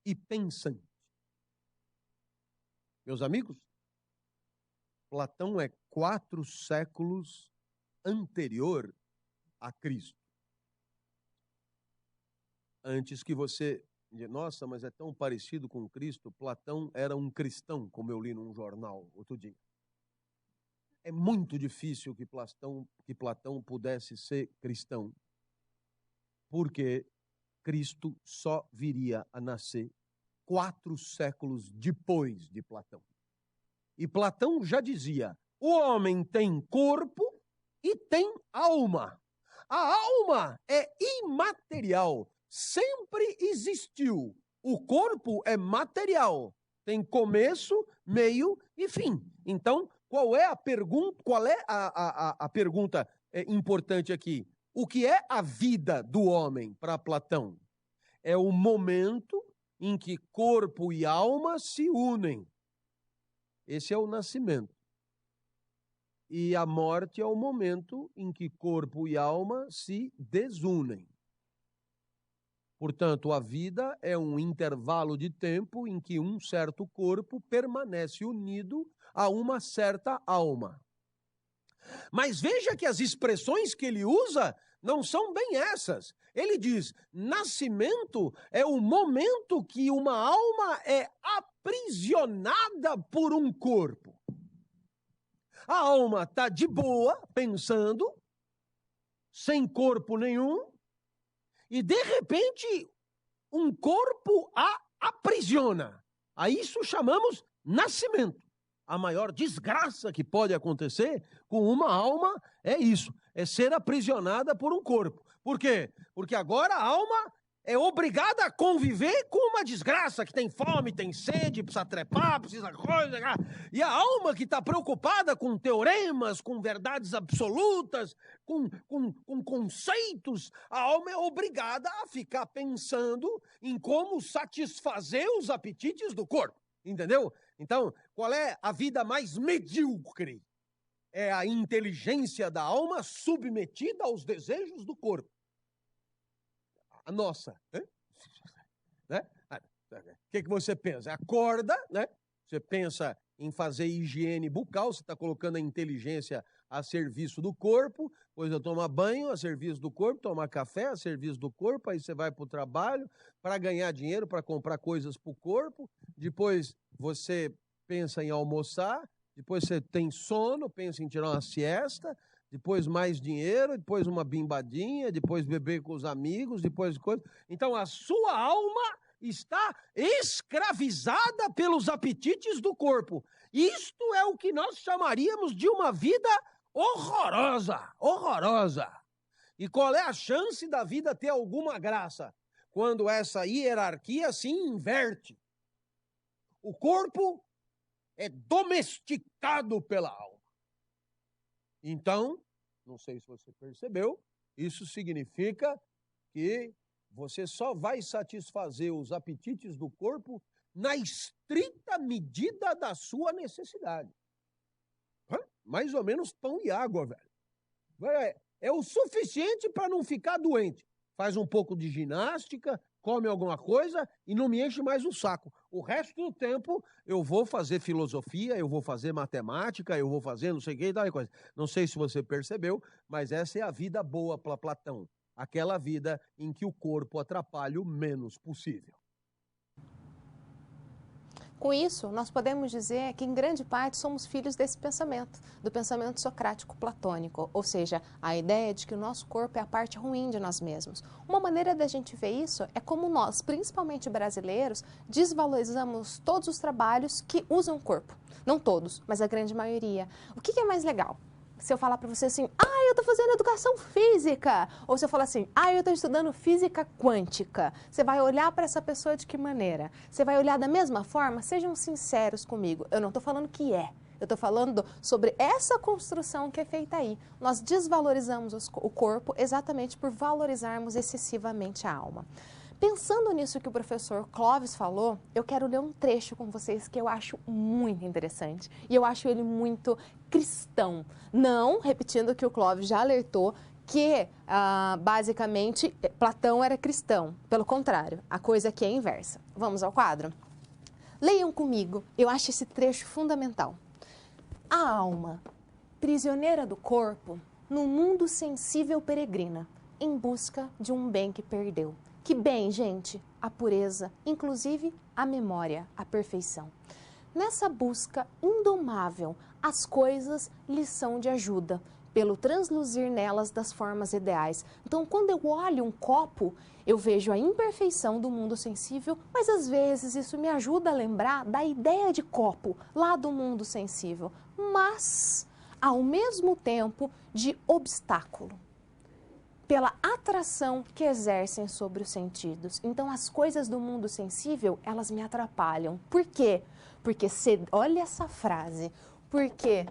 G: e pensante. Meus amigos, Platão é 4 séculos anterior a Cristo. Antes que você... Nossa, mas é tão parecido com Cristo. Platão era um cristão, como eu li num jornal outro dia. É muito difícil que Platão pudesse ser cristão, porque Cristo só viria a nascer 4 séculos depois de Platão. E Platão já dizia, o homem tem corpo e tem alma. A alma é imaterial, sempre existiu. O corpo é material, tem começo, meio e fim. Então, qual é a pergunta importante aqui? O que é a vida do homem para Platão? É o momento em que corpo e alma se unem. Esse é o nascimento. E a morte é o momento em que corpo e alma se desunem. Portanto, a vida é um intervalo de tempo em que um certo corpo permanece unido a uma certa alma. Mas veja que as expressões que ele usa não são bem essas. Ele diz, nascimento é o momento que uma alma é aprisionada por um corpo. A alma está de boa, pensando, sem corpo nenhum, e de repente um corpo a aprisiona. A isso chamamos nascimento. A maior desgraça que pode acontecer com uma alma é isso, é ser aprisionada por um corpo. Por quê? Porque agora a alma é obrigada a conviver com uma desgraça, que tem fome, tem sede, precisa trepar, precisa coisa. E a alma que está preocupada com teoremas, com verdades absolutas, com conceitos, a alma é obrigada a ficar pensando em como satisfazer os apetites do corpo. Entendeu? Então, qual é a vida mais medíocre? É a inteligência da alma submetida aos desejos do corpo. A nossa. Né? O que você pensa? Acorda, né? Você pensa em fazer higiene bucal, você está colocando a inteligência a serviço do corpo, depois eu tomo banho a serviço do corpo, tomar café a serviço do corpo, aí você vai para o trabalho para ganhar dinheiro, para comprar coisas para o corpo, depois você pensa em almoçar, depois você tem sono, pensa em tirar uma siesta, depois mais dinheiro, depois uma bimbadinha, depois beber com os amigos, depois coisa. Então a sua alma está escravizada pelos apetites do corpo. Isto é o que nós chamaríamos de uma vida horrorosa, horrorosa. E qual é a chance da vida ter alguma graça? Quando essa hierarquia se inverte. O corpo é domesticado pela alma. Então, não sei se você percebeu, isso significa que você só vai satisfazer os apetites do corpo na estrita medida da sua necessidade. Mais ou menos pão e água, velho. É o suficiente para não ficar doente. Faz um pouco de ginástica, come alguma coisa e não me enche mais o saco. O resto do tempo eu vou fazer filosofia, eu vou fazer matemática, eu vou fazer não sei o que e tal coisa. Não sei se você percebeu, mas essa é a vida boa para Platão. Aquela vida em que o corpo atrapalha o menos possível.
A: Com isso, nós podemos dizer que, em grande parte, somos filhos desse pensamento, do pensamento socrático-platônico, ou seja, a ideia de que o nosso corpo é a parte ruim de nós mesmos. Uma maneira da gente ver isso é como nós, principalmente brasileiros, desvalorizamos todos os trabalhos que usam o corpo. Não todos, mas a grande maioria. O que é mais legal? Se eu falar para você assim, eu estou fazendo educação física, ou se eu falar assim, eu estou estudando física quântica, você vai olhar para essa pessoa de que maneira? Você vai olhar da mesma forma? Sejam sinceros comigo, eu não estou falando que é, eu estou falando sobre essa construção que é feita aí. Nós desvalorizamos o corpo exatamente por valorizarmos excessivamente a alma. Pensando nisso que o professor Clóvis falou, eu quero ler um trecho com vocês que eu acho muito interessante. E eu acho ele muito cristão. Não, repetindo que o Clóvis já alertou, que basicamente Platão era cristão. Pelo contrário, a coisa aqui é inversa. Vamos ao quadro? Leiam comigo, eu acho esse trecho fundamental. A alma, prisioneira do corpo, no mundo sensível peregrina, em busca de um bem que perdeu. Que bem, gente? A pureza, inclusive a memória, a perfeição. Nessa busca indomável, as coisas lhes são de ajuda, pelo transluzir nelas das formas ideais. Então, quando eu olho um copo, eu vejo a imperfeição do mundo sensível, mas às vezes isso me ajuda a lembrar da ideia de copo, lá do mundo sensível, mas, ao mesmo tempo, de obstáculo, pela atração que exercem sobre os sentidos. Então, as coisas do mundo sensível, elas me atrapalham. Por quê? Porque, olha essa frase, porque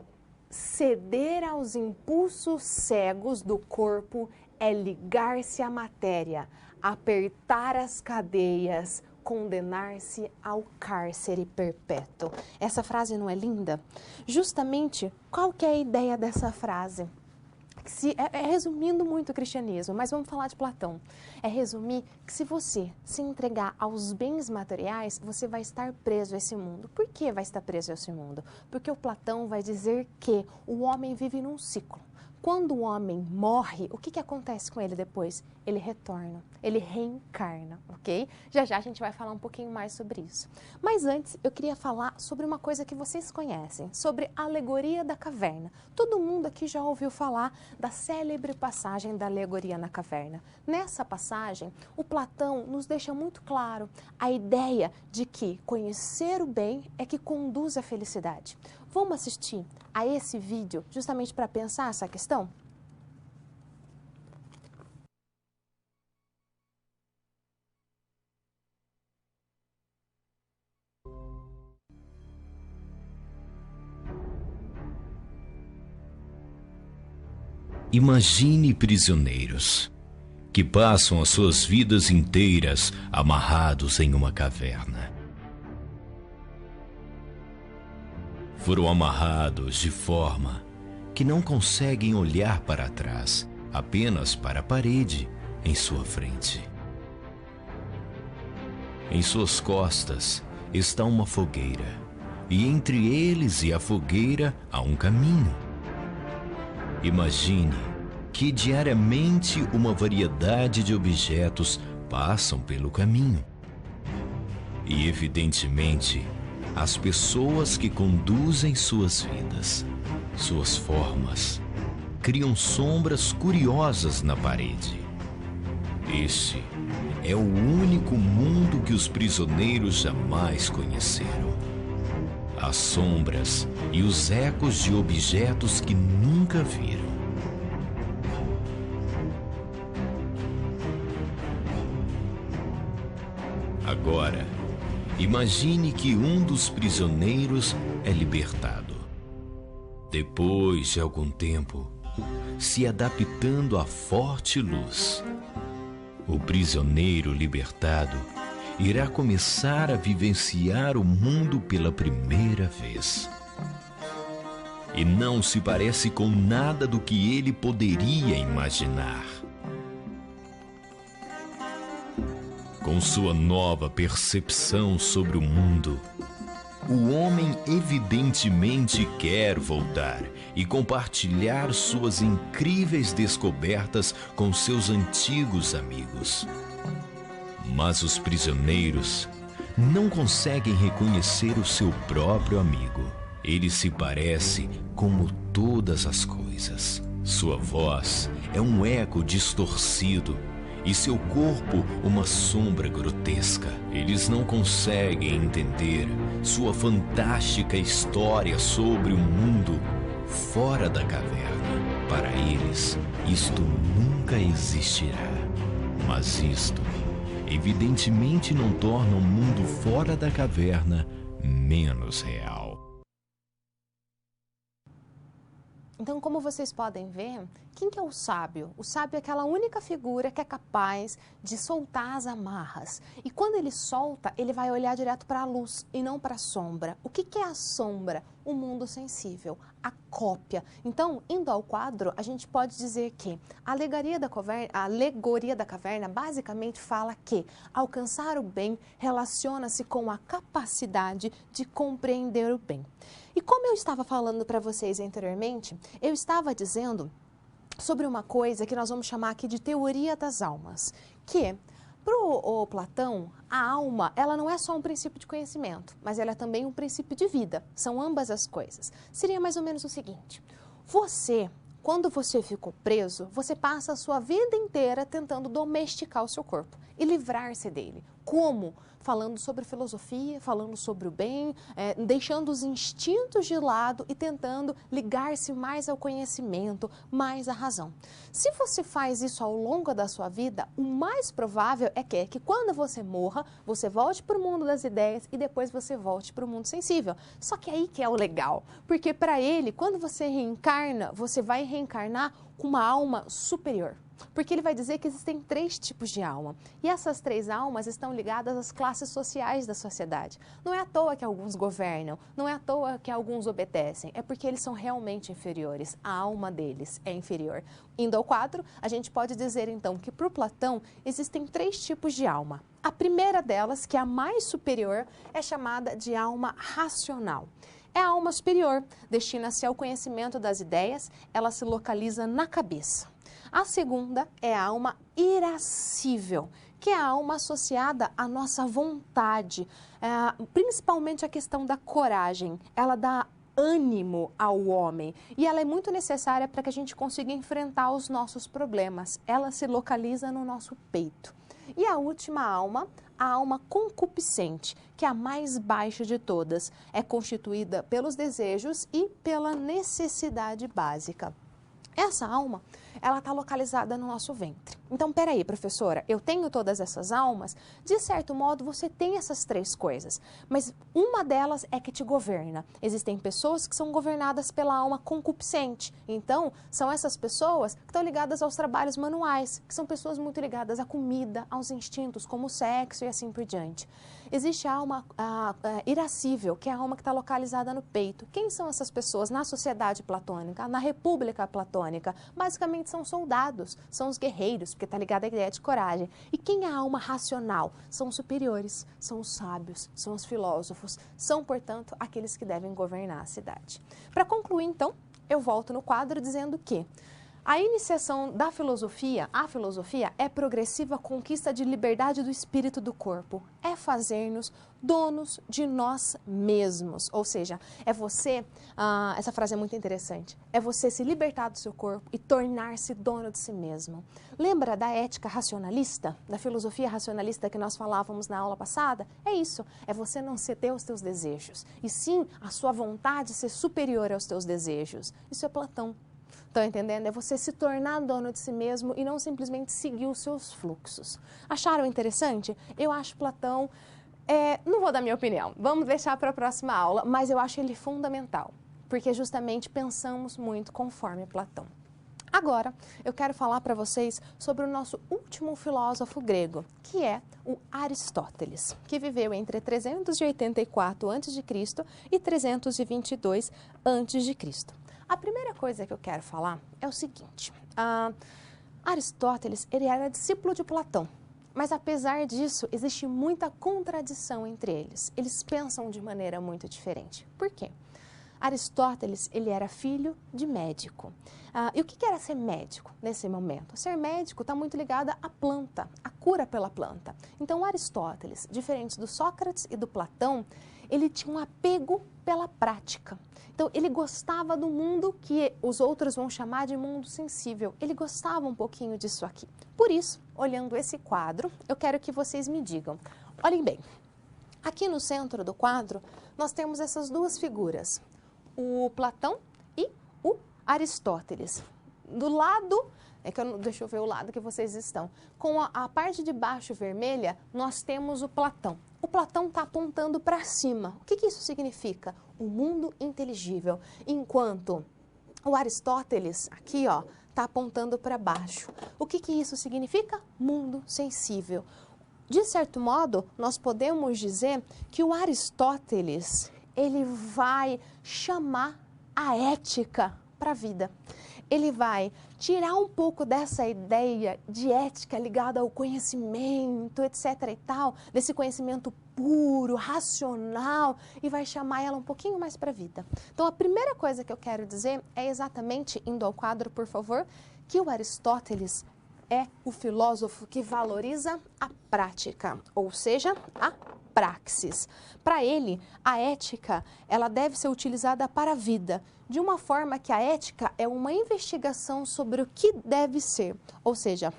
A: ceder aos impulsos cegos do corpo é ligar-se à matéria, apertar as cadeias, condenar-se ao cárcere perpétuo. Essa frase não é linda? Justamente, qual que é a ideia dessa frase? Resumindo muito o cristianismo, mas vamos falar de Platão. É resumir que se você se entregar aos bens materiais, você vai estar preso a esse mundo. Por que vai estar preso a esse mundo? Porque o Platão vai dizer que o homem vive num ciclo. Quando o homem morre, o que acontece com ele depois? Ele retorna, ele reencarna, ok? Já já a gente vai falar um pouquinho mais sobre isso. Mas antes, eu queria falar sobre uma coisa que vocês conhecem, sobre a alegoria da caverna. Todo mundo aqui já ouviu falar da célebre passagem da alegoria na caverna. Nessa passagem, o Platão nos deixa muito claro a ideia de que conhecer o bem é que conduz à felicidade. Vamos assistir a esse vídeo justamente para pensar essa questão?
H: Imagine prisioneiros que passam as suas vidas inteiras amarrados em uma caverna. Foram amarrados de forma que não conseguem olhar para trás, apenas para a parede em sua frente. Em suas costas está uma fogueira, e entre eles e a fogueira há um caminho. Imagine que diariamente uma variedade de objetos passam pelo caminho. E evidentemente, as pessoas que conduzem suas vidas, suas formas, criam sombras curiosas na parede. Este é o único mundo que os prisioneiros jamais conheceram. As sombras e os ecos de objetos que nunca viram. Agora, imagine que um dos prisioneiros é libertado. Depois de algum tempo, se adaptando à forte luz, o prisioneiro libertado irá começar a vivenciar o mundo pela primeira vez. E não se parece com nada do que ele poderia imaginar. Com sua nova percepção sobre o mundo, o homem evidentemente quer voltar e compartilhar suas incríveis descobertas com seus antigos amigos. Mas os prisioneiros não conseguem reconhecer o seu próprio amigo. Ele se parece como todas as coisas. Sua voz é um eco distorcido e seu corpo uma sombra grotesca. Eles não conseguem entender sua fantástica história sobre o mundo fora da caverna. Para eles, isto nunca existirá. Mas isto evidentemente não torna o mundo fora da caverna menos real.
A: Então, como vocês podem ver, quem que é o sábio? O sábio é aquela única figura que é capaz de soltar as amarras. E quando ele solta, ele vai olhar direto para a luz e não para a sombra. O que que é a sombra? O mundo sensível, a cópia. Então, indo ao quadro, a gente pode dizer que a alegoria da caverna basicamente fala que alcançar o bem relaciona-se com a capacidade de compreender o bem. E como eu estava falando para vocês anteriormente, eu estava dizendo sobre uma coisa que nós vamos chamar aqui de teoria das almas, que para o Platão, a alma, ela não é só um princípio de conhecimento, mas ela é também um princípio de vida. São ambas as coisas. Seria mais ou menos o seguinte: quando você ficou preso, você passa a sua vida inteira tentando domesticar o seu corpo e livrar-se dele. Como? Falando sobre filosofia, falando sobre o bem, deixando os instintos de lado e tentando ligar-se mais ao conhecimento, mais à razão. Se você faz isso ao longo da sua vida, o mais provável é que quando você morra, você volte para o mundo das ideias e depois você volte para o mundo sensível. Só que aí que é o legal, porque para ele, quando você reencarna, você vai reencarnar com uma alma superior. Porque ele vai dizer que existem 3 tipos de alma. E essas 3 almas estão ligadas às classes sociais da sociedade. Não é à toa que alguns governam, não é à toa que alguns obedecem. É porque eles são realmente inferiores. A alma deles é inferior. Indo ao quadro, a gente pode dizer então que para o Platão existem 3 tipos de alma. A primeira delas, que é a mais superior, é chamada de alma racional. é a alma superior, destina-se ao conhecimento das ideias, ela se localiza na cabeça. A segunda é a alma irascível, que é a alma associada à nossa vontade, principalmente a questão da coragem. Ela dá ânimo ao homem e ela é muito necessária para que a gente consiga enfrentar os nossos problemas. Ela se localiza no nosso peito. E a última alma, a alma concupiscente, que é a mais baixa de todas, é constituída pelos desejos e pela necessidade básica. Essa alma, ela está localizada no nosso ventre. Então, peraí, professora, eu tenho todas essas almas? De certo modo, você tem essas três coisas, mas uma delas é que te governa. Existem pessoas que são governadas pela alma concupiscente. Então, são essas pessoas que estão ligadas aos trabalhos manuais, que são pessoas muito ligadas à comida, aos instintos, como o sexo e assim por diante. Existe a alma irascível, que é a alma que está localizada no peito. Quem são essas pessoas na sociedade platônica, na república platônica? Basicamente são soldados, são os guerreiros, porque está ligada à ideia de coragem. E quem é a alma racional? São os superiores, são os sábios, são os filósofos, são, portanto, aqueles que devem governar a cidade. Para concluir, então, eu volto no quadro dizendo que a iniciação da filosofia, a filosofia é progressiva conquista de liberdade do espírito do corpo. É fazer-nos donos de nós mesmos. Ou seja, é você, essa frase é muito interessante, é você se libertar do seu corpo e tornar-se dono de si mesmo. Lembra da ética racionalista, da filosofia racionalista que nós falávamos na aula passada? É isso, é você não ceder aos teus desejos, e sim a sua vontade ser superior aos teus desejos. Isso é Platão. Estão entendendo? É você se tornar dono de si mesmo e não simplesmente seguir os seus fluxos. Acharam interessante? Eu acho Platão, não vou dar minha opinião, vamos deixar para a próxima aula, mas eu acho ele fundamental, porque justamente pensamos muito conforme Platão. Agora, eu quero falar para vocês sobre o nosso último filósofo grego, que é o Aristóteles, que viveu entre 384 a.C. e 322 a.C. A primeira coisa que eu quero falar é o seguinte, Aristóteles, ele era discípulo de Platão, mas apesar disso, existe muita contradição entre eles. Eles pensam de maneira muito diferente. Por quê? Aristóteles, ele era filho de médico. E o que era ser médico nesse momento? Ser médico está muito ligado à planta, à cura pela planta. Então, Aristóteles, diferente do Sócrates e do Platão, ele tinha um apego pela prática. Então, ele gostava do mundo que os outros vão chamar de mundo sensível. Ele gostava um pouquinho disso aqui. Por isso, olhando esse quadro, eu quero que vocês me digam. Olhem bem, aqui no centro do quadro, nós temos essas duas figuras, o Platão e o Aristóteles. Do lado, deixa eu ver o lado que vocês estão, com a parte de baixo vermelha, nós temos o Platão. O Platão está apontando para cima. O que isso significa? O mundo inteligível. Enquanto o Aristóteles, aqui, ó, está apontando para baixo. O que isso significa? Mundo sensível. De certo modo, nós podemos dizer que o Aristóteles, ele vai chamar a ética para a vida. Ele vai tirar um pouco dessa ideia de ética ligada ao conhecimento, etc. e tal, desse conhecimento puro, racional, e vai chamar ela um pouquinho mais para a vida. Então, a primeira coisa que eu quero dizer é exatamente, indo ao quadro, por favor, que o Aristóteles é o filósofo que valoriza a prática, ou seja, a praxis. Para ele, a ética, ela deve ser utilizada para a vida, de uma forma que a ética é uma investigação sobre o que deve ser, ou seja,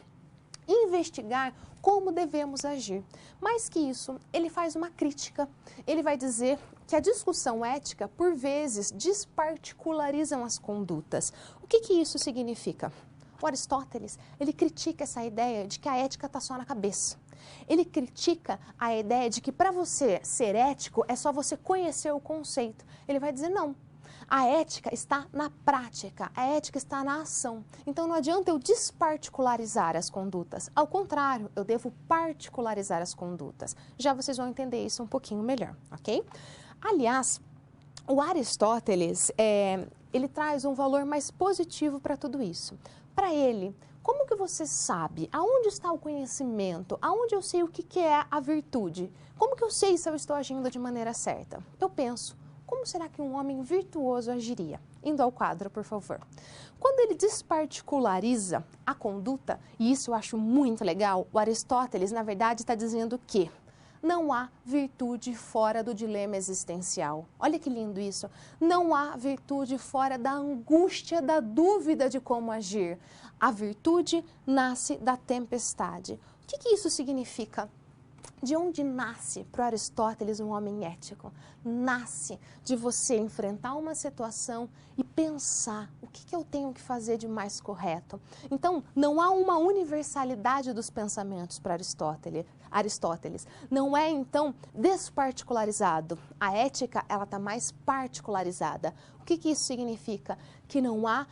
A: investigar como devemos agir. Mais que isso, ele faz uma crítica. Ele vai dizer que a discussão ética, por vezes, desparticularizam as condutas. O que isso significa? O Aristóteles, ele critica essa ideia de que a ética está só na cabeça. Ele critica a ideia de que para você ser ético é só você conhecer o conceito. Ele vai dizer não. A ética está na prática, a ética está na ação. Então não adianta eu desparticularizar as condutas. Ao contrário, eu devo particularizar as condutas. Já vocês vão entender isso um pouquinho melhor, ok? Aliás, o Aristóteles, ele traz um valor mais positivo para tudo isso. Para ele, como que você sabe aonde está o conhecimento? Aonde eu sei o que é a virtude? Como que eu sei se eu estou agindo de maneira certa? Eu penso. como será que um homem virtuoso agiria? Indo ao quadro, por favor. Quando ele desparticulariza a conduta, e isso eu acho muito legal, o Aristóteles, na verdade, está dizendo que não há virtude fora do dilema existencial. Olha que lindo isso. Não há virtude fora da angústia, da dúvida de como agir. A virtude nasce da tempestade. O que isso significa? De onde nasce, para Aristóteles, um homem ético? Nasce de você enfrentar uma situação e pensar o que eu tenho que fazer de mais correto. Então, não há uma universalidade dos pensamentos para Aristóteles. Não é, então, desparticularizado. A ética, ela está mais particularizada. O que isso significa? Que não há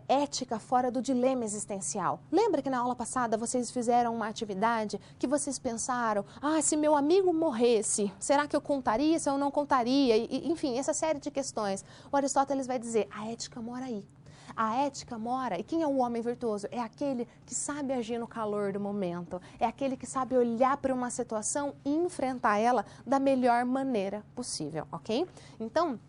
A: ética fora do dilema existencial. Lembra que na aula passada vocês fizeram uma atividade que vocês pensaram, se meu amigo morresse, será que eu contaria, se eu não contaria? Enfim, essa série de questões. O Aristóteles vai dizer, a ética mora aí. A ética mora, e quem é o homem virtuoso? É aquele que sabe agir no calor do momento, é aquele que sabe olhar para uma situação e enfrentar ela da melhor maneira possível, ok? Então,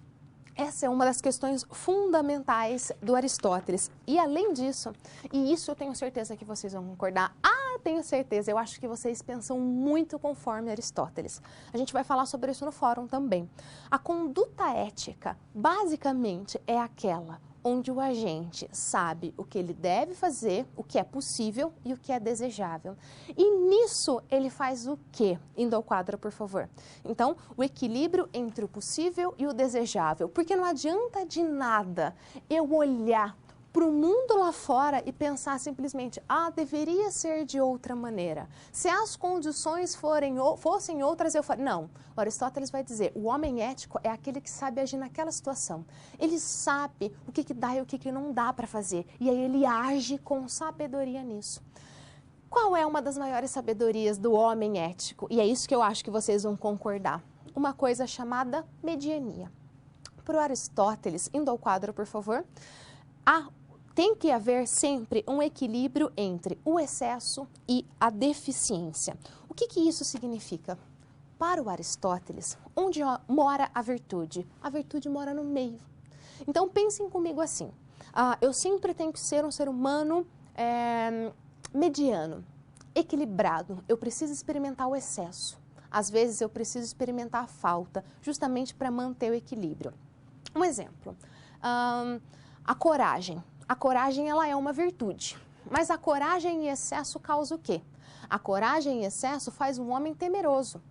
A: essa é uma das questões fundamentais do Aristóteles. E além disso, e isso eu tenho certeza que vocês vão concordar, tenho certeza, eu acho que vocês pensam muito conforme Aristóteles. A gente vai falar sobre isso no fórum também. A conduta ética, basicamente, é aquela onde o agente sabe o que ele deve fazer, o que é possível e o que é desejável. E nisso ele faz o quê? Indo ao quadro, por favor. Então, o equilíbrio entre o possível e o desejável. Porque não adianta de nada eu olhar para o mundo lá fora e pensar simplesmente, deveria ser de outra maneira. Se as condições fossem outras, eu faria. Não, o Aristóteles vai dizer, o homem ético é aquele que sabe agir naquela situação. Ele sabe o que dá e o que não dá para fazer. E aí ele age com sabedoria nisso. Qual é uma das maiores sabedorias do homem ético? E é isso que eu acho que vocês vão concordar. Uma coisa chamada mediania. Para o Aristóteles, indo ao quadro, por favor, tem que haver sempre um equilíbrio entre o excesso e a deficiência. O que isso significa? Para o Aristóteles, onde mora a virtude? A virtude mora no meio. Então, pensem comigo assim. Eu sempre tenho que ser um ser humano mediano, equilibrado. Eu preciso experimentar o excesso. Às vezes, eu preciso experimentar a falta, justamente para manter o equilíbrio. Um exemplo. A coragem. A coragem, ela é uma virtude, mas a coragem em excesso causa o quê? A coragem em excesso faz um homem temeroso.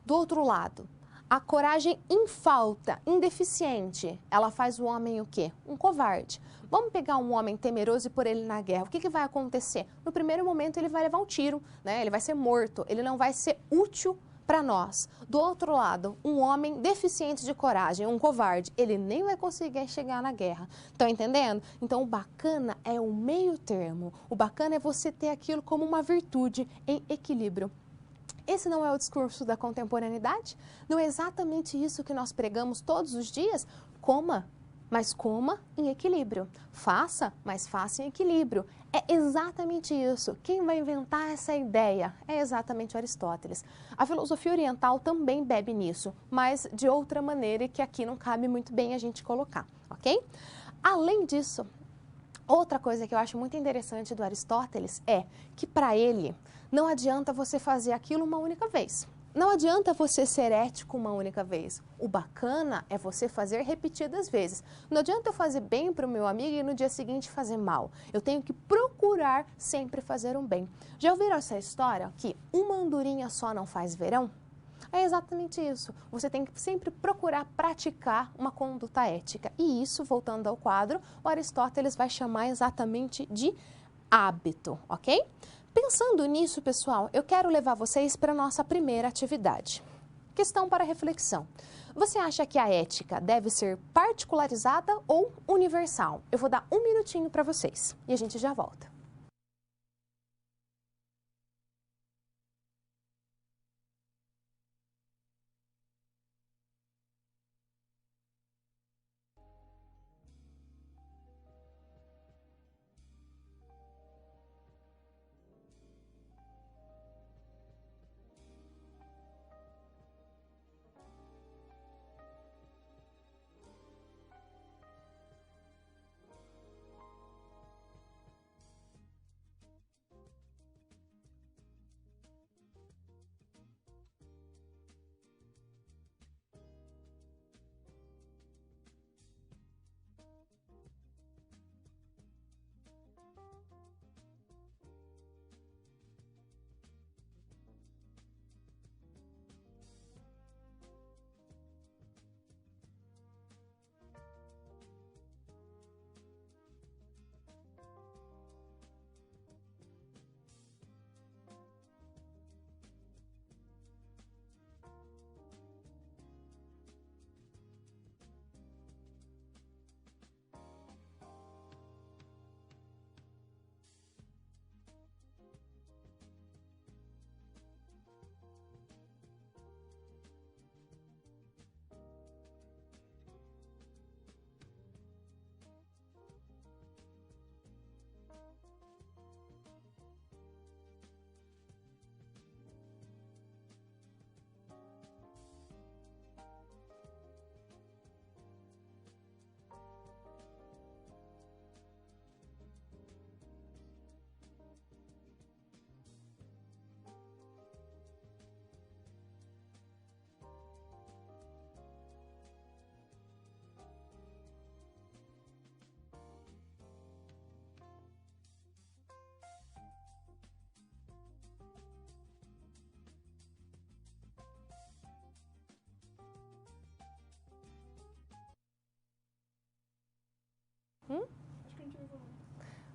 A: Do outro lado, a coragem em falta, indeficiente, ela faz o homem o quê? Um covarde. Vamos pegar um homem temeroso e pôr ele na guerra. O que vai acontecer? No primeiro momento, ele vai levar um tiro, né? Ele vai ser morto, ele não vai ser útil para nós. Do outro lado, um homem deficiente de coragem, um covarde, ele nem vai conseguir chegar na guerra. Estão entendendo? Então, o bacana é o meio termo. O bacana é você ter aquilo como uma virtude em equilíbrio. Esse não é o discurso da contemporaneidade? Não é exatamente isso que nós pregamos todos os dias? Coma, mas coma em equilíbrio. Faça, mas faça em equilíbrio. É exatamente isso. Quem vai inventar essa ideia é exatamente Aristóteles. A filosofia oriental também bebe nisso, mas de outra maneira e que aqui não cabe muito bem a gente colocar, ok? Além disso, outra coisa que eu acho muito interessante do Aristóteles é que para ele não adianta você fazer aquilo uma única vez. Não adianta você ser ético uma única vez. O bacana é você fazer repetidas vezes. Não adianta eu fazer bem para o meu amigo e no dia seguinte fazer mal. Eu tenho que procurar sempre fazer um bem. Já ouviram essa história que uma andorinha só não faz verão? É exatamente isso. Você tem que sempre procurar praticar uma conduta ética. E isso, voltando ao quadro, o Aristóteles vai chamar exatamente de hábito, ok? Pensando nisso, pessoal, eu quero levar vocês para a nossa primeira atividade. Questão para reflexão. Você acha que a ética deve ser particularizada ou universal? Eu vou dar um minutinho para vocês e a gente já volta.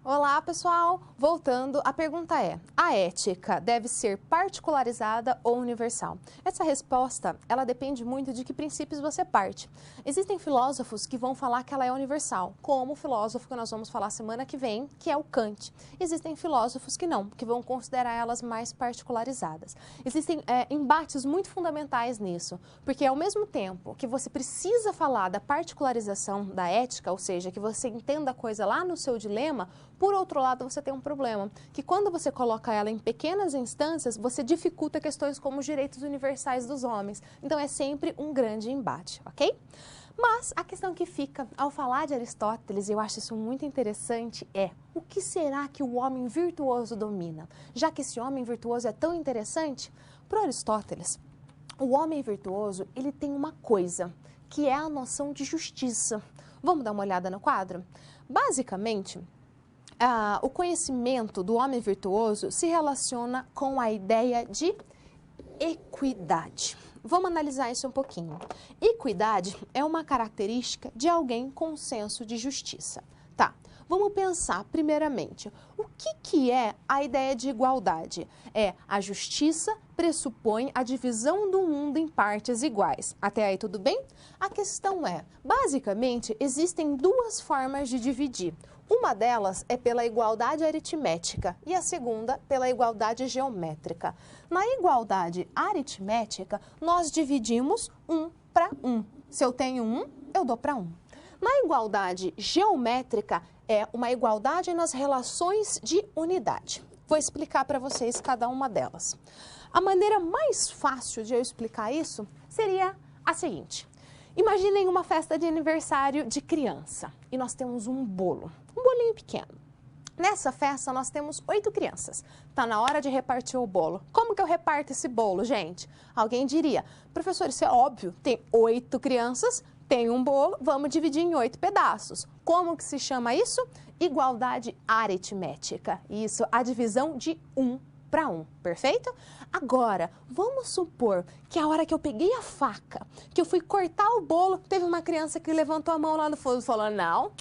A: Olá, pessoal! Voltando, a pergunta é: a ética deve ser particularizada ou universal? Essa resposta, ela depende muito de que princípios você parte. Existem filósofos que vão falar que ela é universal, como o filósofo que nós vamos falar semana que vem, que é o Kant. Existem filósofos que não, que vão considerar elas mais particularizadas. Existem embates muito fundamentais nisso, porque ao mesmo tempo que você precisa falar da particularização da ética, ou seja, que você entenda a coisa lá no seu dilema, por outro lado, você tem um problema, que quando você coloca ela em pequenas instâncias, você dificulta questões como os direitos universais dos homens. Então, é sempre um grande embate, ok? Mas a questão que fica ao falar de Aristóteles, e eu acho isso muito interessante, é: o que será que o homem virtuoso domina? Já que esse homem virtuoso é tão interessante, para Aristóteles, o homem virtuoso, ele tem uma coisa, que é a noção de justiça. Vamos dar uma olhada no quadro? Basicamente, o conhecimento do homem virtuoso se relaciona com a ideia de equidade. Vamos analisar isso um pouquinho. Equidade é uma característica de alguém com senso de justiça. Tá, vamos pensar primeiramente, o que é a ideia de igualdade? A justiça pressupõe a divisão do mundo em partes iguais. Até aí tudo bem? A questão é, basicamente, existem duas formas de dividir. Uma delas é pela igualdade aritmética e a segunda pela igualdade geométrica. Na igualdade aritmética, nós dividimos 1 para 1. Se eu tenho 1, eu dou para 1. Na igualdade geométrica, é uma igualdade nas relações de unidade. Vou explicar para vocês cada uma delas. A maneira mais fácil de eu explicar isso seria a seguinte. Imaginem uma festa de aniversário de criança e nós temos um bolo, um bolinho pequeno. Nessa festa nós temos 8 crianças. Tá na hora de repartir o bolo. Como que eu reparto esse bolo, gente? Alguém diria: professor, isso é óbvio, tem 8 crianças, tem um bolo, vamos dividir em 8 pedaços. Como que se chama isso? Igualdade aritmética. Isso, a divisão de 1 para 1, perfeito? Agora, vamos supor que a hora que eu peguei a faca, que eu fui cortar o bolo, teve uma criança que levantou a mão lá no fundo e falou: não,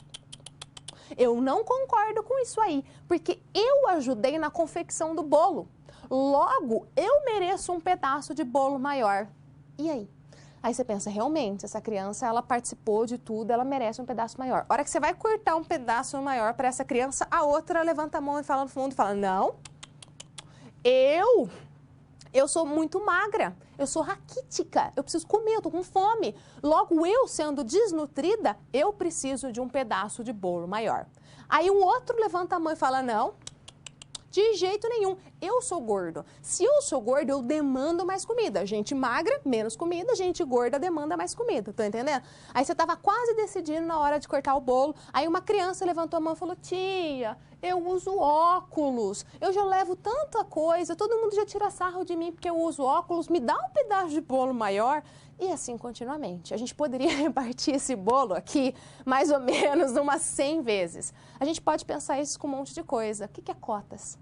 A: eu não concordo com isso aí, porque eu ajudei na confecção do bolo. Logo, eu mereço um pedaço de bolo maior. E aí? Aí você pensa, realmente, essa criança, ela participou de tudo, ela merece um pedaço maior. A hora que você vai cortar um pedaço maior para essa criança, a outra levanta a mão e fala no fundo, fala: não, eu sou muito magra, eu sou raquítica, eu preciso comer, eu tô com fome. Logo, eu sendo desnutrida, eu preciso de um pedaço de bolo maior. Aí o outro levanta a mão e fala: não, de jeito nenhum, eu sou gordo. Se eu sou gordo, eu demando mais comida. Gente magra, menos comida, gente gorda demanda mais comida, tá entendendo? Aí você tava quase decidindo na hora de cortar o bolo, aí uma criança levantou a mão e falou: tia, eu uso óculos, eu já levo tanta coisa, todo mundo já tira sarro de mim porque eu uso óculos, me dá um pedaço de bolo maior. E assim continuamente. A gente poderia repartir esse bolo aqui mais ou menos umas 100 vezes. A gente pode pensar isso com um monte de coisa. O que é cotas?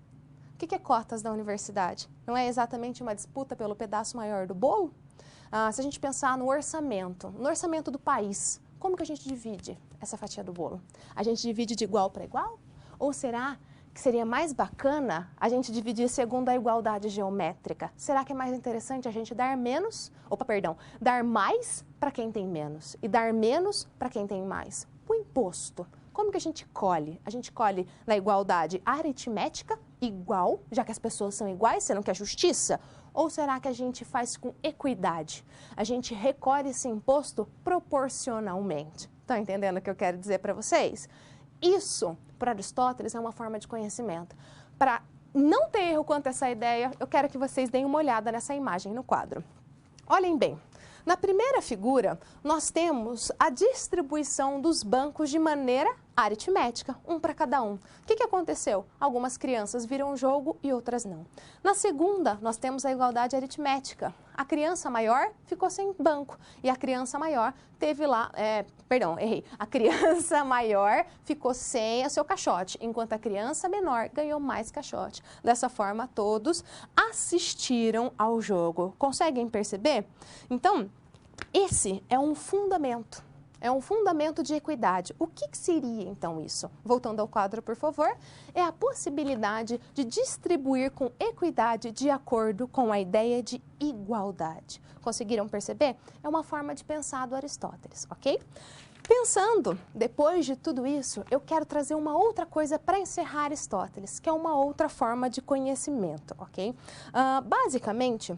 A: O que é cotas da universidade? Não é exatamente uma disputa pelo pedaço maior do bolo? Se a gente pensar no orçamento do país, como que a gente divide essa fatia do bolo? A gente divide de igual para igual? Ou será que seria mais bacana a gente dividir segundo a igualdade geométrica? Será que é mais interessante a gente dar dar mais para quem tem menos e dar menos para quem tem mais? O imposto, como que a gente colhe? A gente colhe na igualdade aritmética, igual, já que as pessoas são iguais, será que é justiça? Ou será que a gente faz com equidade? A gente recolhe esse imposto proporcionalmente. Estão entendendo o que eu quero dizer para vocês? Isso, para Aristóteles, é uma forma de conhecimento. Para não ter erro quanto a essa ideia, eu quero que vocês deem uma olhada nessa imagem no quadro. Olhem bem, na primeira figura, nós temos a distribuição dos bancos de maneira aritmética, um para cada um. O que aconteceu? Algumas crianças viram o jogo e outras não. Na segunda, nós temos a igualdade aritmética. A criança maior ficou sem banco e a criança maior teve lá, a criança maior ficou sem o seu caixote, enquanto a criança menor ganhou mais caixote. Dessa forma, todos assistiram ao jogo. Conseguem perceber? Então, esse é um fundamento. é um fundamento de equidade. O que seria, então, isso? Voltando ao quadro, por favor. É a possibilidade de distribuir com equidade de acordo com a ideia de igualdade. Conseguiram perceber? É uma forma de pensar do Aristóteles, ok? Pensando, depois de tudo isso, eu quero trazer uma outra coisa para encerrar Aristóteles, que é uma outra forma de conhecimento, ok? Basicamente,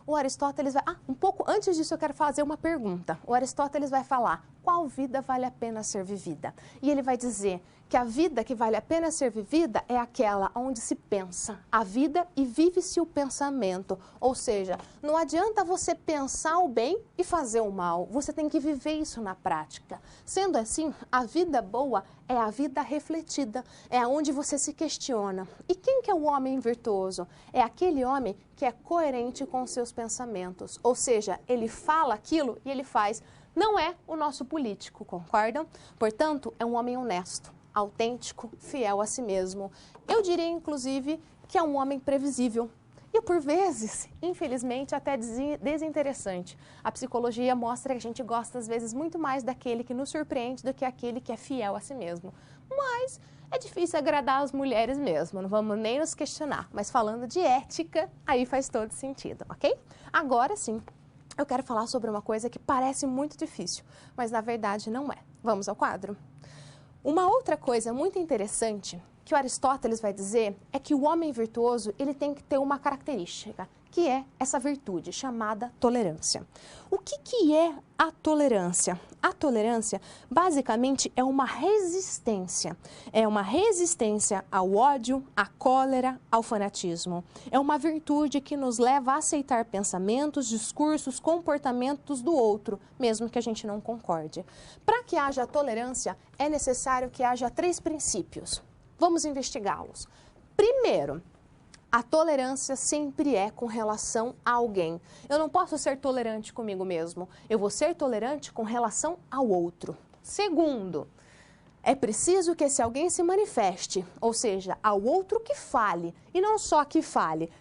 A: o Aristóteles vai... um pouco antes disso eu quero fazer uma pergunta. O Aristóteles vai falar, qual vida vale a pena ser vivida? E ele vai dizer que a vida que vale a pena ser vivida é aquela onde se pensa a vida e vive-se o pensamento. Ou seja, não adianta você pensar o bem e fazer o mal. Você tem que viver isso na prática. Sendo assim, a vida boa é a vida refletida, é onde você se questiona. E quem que é o homem virtuoso? É aquele homem que é coerente com seus pensamentos. Ou seja, ele fala aquilo e ele faz. Não é o nosso político, concordam? Portanto, é um homem honesto, autêntico, fiel a si mesmo. Eu diria, inclusive, que é um homem previsível. E, por vezes, infelizmente, até desinteressante. A psicologia mostra que a gente gosta, às vezes, muito mais daquele que nos surpreende do que aquele que é fiel a si mesmo. Mas é difícil agradar as mulheres mesmo, não vamos nem nos questionar. Mas falando de ética, aí faz todo sentido, ok? Agora sim, eu quero falar sobre uma coisa que parece muito difícil, mas na verdade não é. Vamos ao quadro? Uma outra coisa muito interessante que o Aristóteles vai dizer é que o homem virtuoso ele tem que ter uma característica, que é essa virtude chamada tolerância. O que é a tolerância? A tolerância, basicamente, é uma resistência. É uma resistência ao ódio, à cólera, ao fanatismo. É uma virtude que nos leva a aceitar pensamentos, discursos, comportamentos do outro, mesmo que a gente não concorde. Para que haja tolerância, é necessário que haja 3 princípios. Vamos investigá-los. Primeiro, a tolerância sempre é com relação a alguém. Eu não posso ser tolerante comigo mesmo. Eu vou ser tolerante com relação ao outro. Segundo, é preciso que esse alguém se manifeste, ou seja, ao outro que fale. E não só que fale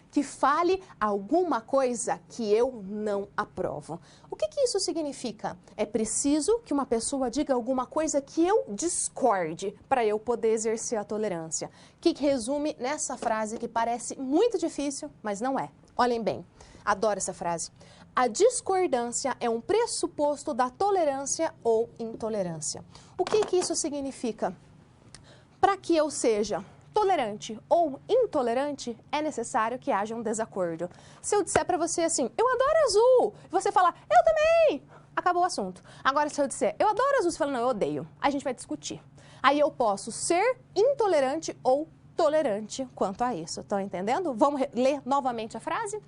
A: alguma coisa que eu não aprovo. O que isso significa? É preciso que uma pessoa diga alguma coisa que eu discorde para eu poder exercer a tolerância. Que resume nessa frase que parece muito difícil, mas não é. Olhem bem, adoro essa frase. A discordância é um pressuposto da tolerância ou intolerância. O que isso significa? Para que eu seja tolerante ou intolerante, é necessário que haja um desacordo. Se eu disser para você assim, eu adoro azul, e você falar, eu também, acabou o assunto. Agora, se eu disser, eu adoro azul, você fala, não, eu odeio. A gente vai discutir. Aí eu posso ser intolerante ou tolerante quanto a isso. Estão entendendo? Vamos ler novamente a frase?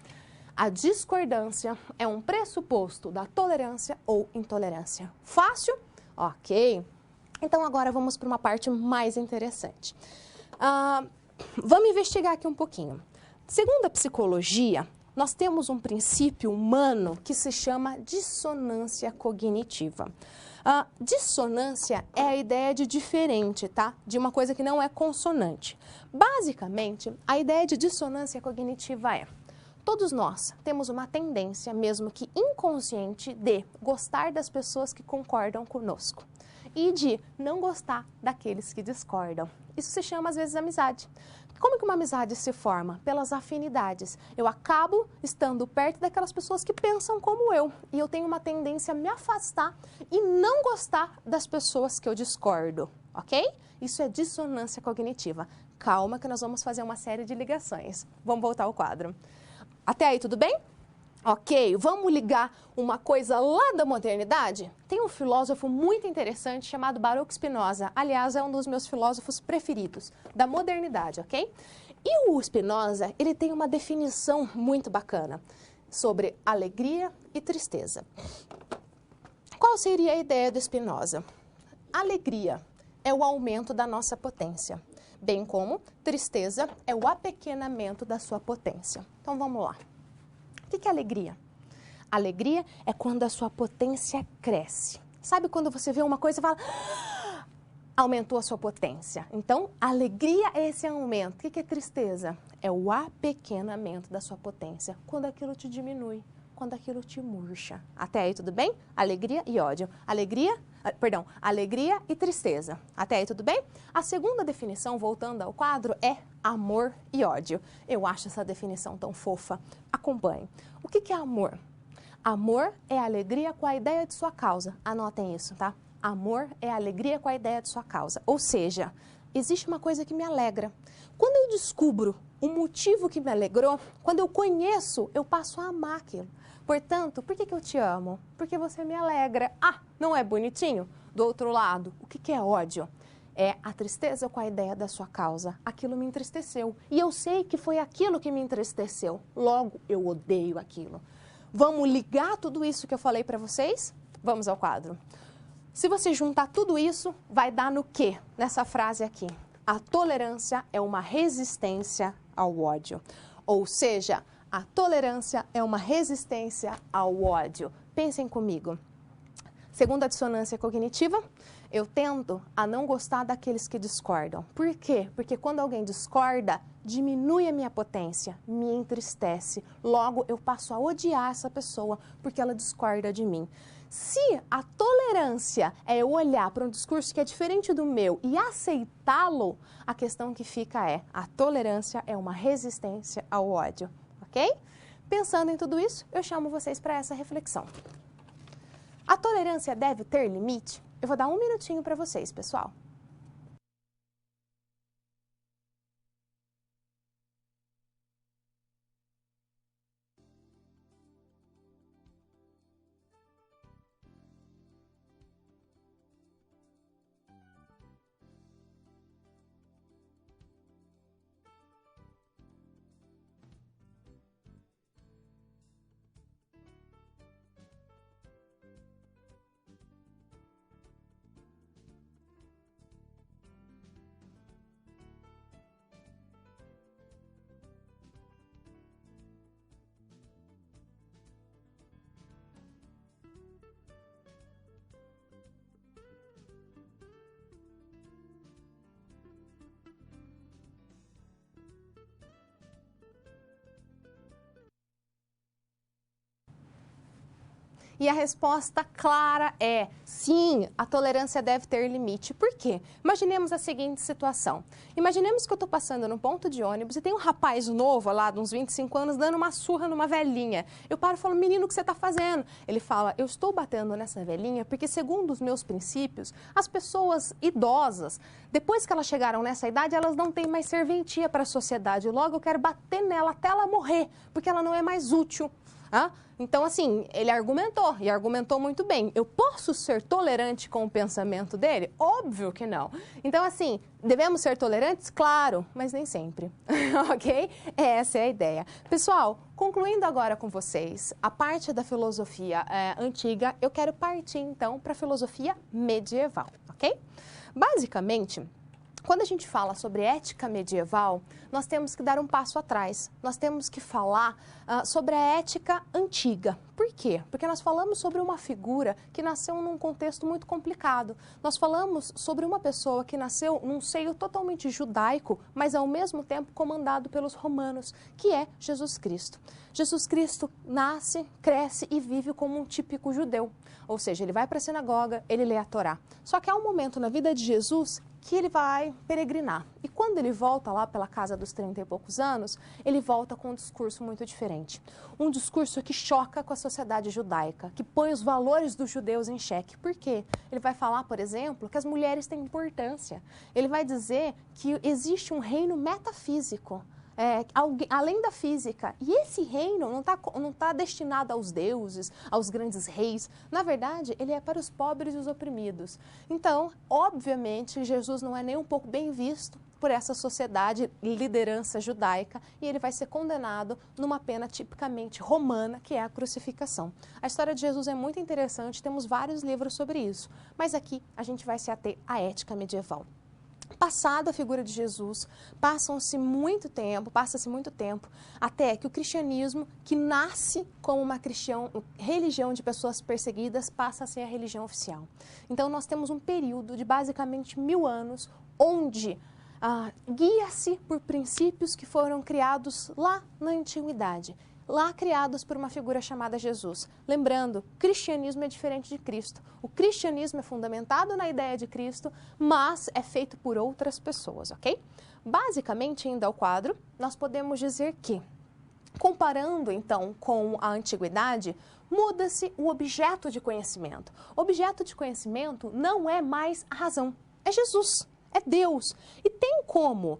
A: A discordância é um pressuposto da tolerância ou intolerância. Fácil? Ok. Então, agora vamos para uma parte mais interessante. Vamos investigar aqui um pouquinho. Segundo a psicologia, nós temos um princípio humano que se chama dissonância cognitiva. Dissonância é a ideia de diferente, tá? De uma coisa que não é consonante. Basicamente, a ideia de dissonância cognitiva é: todos nós temos uma tendência, mesmo que inconsciente, de gostar das pessoas que concordam conosco e de não gostar daqueles que discordam. Isso se chama, às vezes, amizade. Como que uma amizade se forma? Pelas afinidades. Eu acabo estando perto daquelas pessoas que pensam como eu e eu tenho uma tendência a me afastar e não gostar das pessoas que eu discordo, ok? Isso é dissonância cognitiva. Calma que nós vamos fazer uma série de ligações. Vamos voltar ao quadro. Até aí, tudo bem? Ok, vamos ligar uma coisa lá da modernidade? Tem um filósofo muito interessante chamado Baruch Spinoza. Aliás, é um dos meus filósofos preferidos, da modernidade, ok? E o Spinoza, ele tem uma definição muito bacana sobre alegria e tristeza. Qual seria a ideia do Spinoza? Alegria é o aumento da nossa potência, bem como tristeza é o apequenamento da sua potência. Então, vamos lá. O que é alegria? Alegria é quando a sua potência cresce. Sabe quando você vê uma coisa e fala, aumentou a sua potência. Então, alegria é esse aumento. O que é tristeza? É o apequenamento da sua potência, quando aquilo te diminui. quando aquilo te murcha. Até aí tudo bem? Alegria e ódio. Alegria e tristeza. Até aí tudo bem? A segunda definição, voltando ao quadro, é amor e ódio. Eu acho essa definição tão fofa. Acompanhe. O que é amor? Amor é alegria com a ideia de sua causa. Anotem isso, tá? Amor é alegria com a ideia de sua causa. Ou seja, existe uma coisa que me alegra. Quando eu descubro o motivo que me alegrou, quando eu conheço, eu passo a amar aquilo. Portanto, por que eu te amo? Porque você me alegra. Ah, não é bonitinho? Do outro lado, o que é ódio? É a tristeza com a ideia da sua causa. Aquilo me entristeceu. E eu sei que foi aquilo que me entristeceu. Logo, eu odeio aquilo. Vamos ligar tudo isso que eu falei para vocês? Vamos ao quadro. Se você juntar tudo isso, vai dar no quê? Nessa frase aqui. A tolerância é uma resistência ao ódio. Ou seja, a tolerância é uma resistência ao ódio. Pensem comigo. Segundo a dissonância cognitiva, eu tendo a não gostar daqueles que discordam. Por quê? Porque quando alguém discorda, diminui a minha potência, me entristece. Logo, eu passo a odiar essa pessoa porque ela discorda de mim. Se a tolerância é eu olhar para um discurso que é diferente do meu e aceitá-lo, a questão que fica é, a tolerância é uma resistência ao ódio, ok? Pensando em tudo isso, eu chamo vocês para essa reflexão. A tolerância deve ter limite? Eu vou dar um minutinho para vocês, pessoal. E a resposta clara é sim, a tolerância deve ter limite. Por quê? Imaginemos a seguinte situação. Imaginemos que eu estou passando num ponto de ônibus e tem um rapaz novo lá, de uns 25 anos, dando uma surra numa velhinha. Eu paro e falo, menino, o que você está fazendo? Ele fala, eu estou batendo nessa velhinha porque, segundo os meus princípios, as pessoas idosas, depois que elas chegaram nessa idade, elas não têm mais serventia para a sociedade. Logo, eu quero bater nela até ela morrer, porque ela não é mais útil. Então, assim, ele argumentou, e argumentou muito bem. Eu posso ser tolerante com o pensamento dele? Óbvio que não. Então, assim, devemos ser tolerantes? Claro, mas nem sempre, ok? Essa é a ideia. Pessoal, concluindo agora com vocês a parte da filosofia antiga, eu quero partir, então, para a filosofia medieval, ok? Basicamente, quando a gente fala sobre ética medieval, nós temos que dar um passo atrás. Nós temos que falar sobre a ética antiga. Por quê? Porque nós falamos sobre uma figura que nasceu num contexto muito complicado. Nós falamos sobre uma pessoa que nasceu num seio totalmente judaico, mas ao mesmo tempo comandado pelos romanos, que é Jesus Cristo. Jesus Cristo nasce, cresce e vive como um típico judeu. Ou seja, ele vai para a sinagoga, ele lê a Torá. Só que há um momento na vida de Jesus que ele vai peregrinar. E quando ele volta lá pela casa dos 30 e poucos anos, ele volta com um discurso muito diferente. Um discurso que choca com a sociedade judaica, que põe os valores dos judeus em xeque. Por quê? Ele vai falar, por exemplo, que as mulheres têm importância. Ele vai dizer que existe um reino metafísico, além da física. E esse reino não tá destinado aos deuses, aos grandes reis. Na verdade, ele é para os pobres e os oprimidos. Então, obviamente, Jesus não é nem um pouco bem visto por essa sociedade, liderança judaica, e ele vai ser condenado numa pena tipicamente romana, que é a crucificação. A história de Jesus é muito interessante, temos vários livros sobre isso, mas aqui a gente vai se ater à ética medieval. Passada a figura de Jesus, passa-se muito tempo, até que o cristianismo, que nasce como uma religião de pessoas perseguidas, passa a ser a religião oficial. Então, nós temos um período de basicamente 1000 anos, onde guia-se por princípios que foram criados lá na antiguidade. lá criados por uma figura chamada Jesus. Lembrando, cristianismo é diferente de Cristo. O cristianismo é fundamentado na ideia de Cristo, mas é feito por outras pessoas, ok? Basicamente, indo ao quadro, nós podemos dizer que, comparando então com a antiguidade, muda-se o objeto de conhecimento. O objeto de conhecimento não é mais a razão, é Jesus. É Deus. E tem como,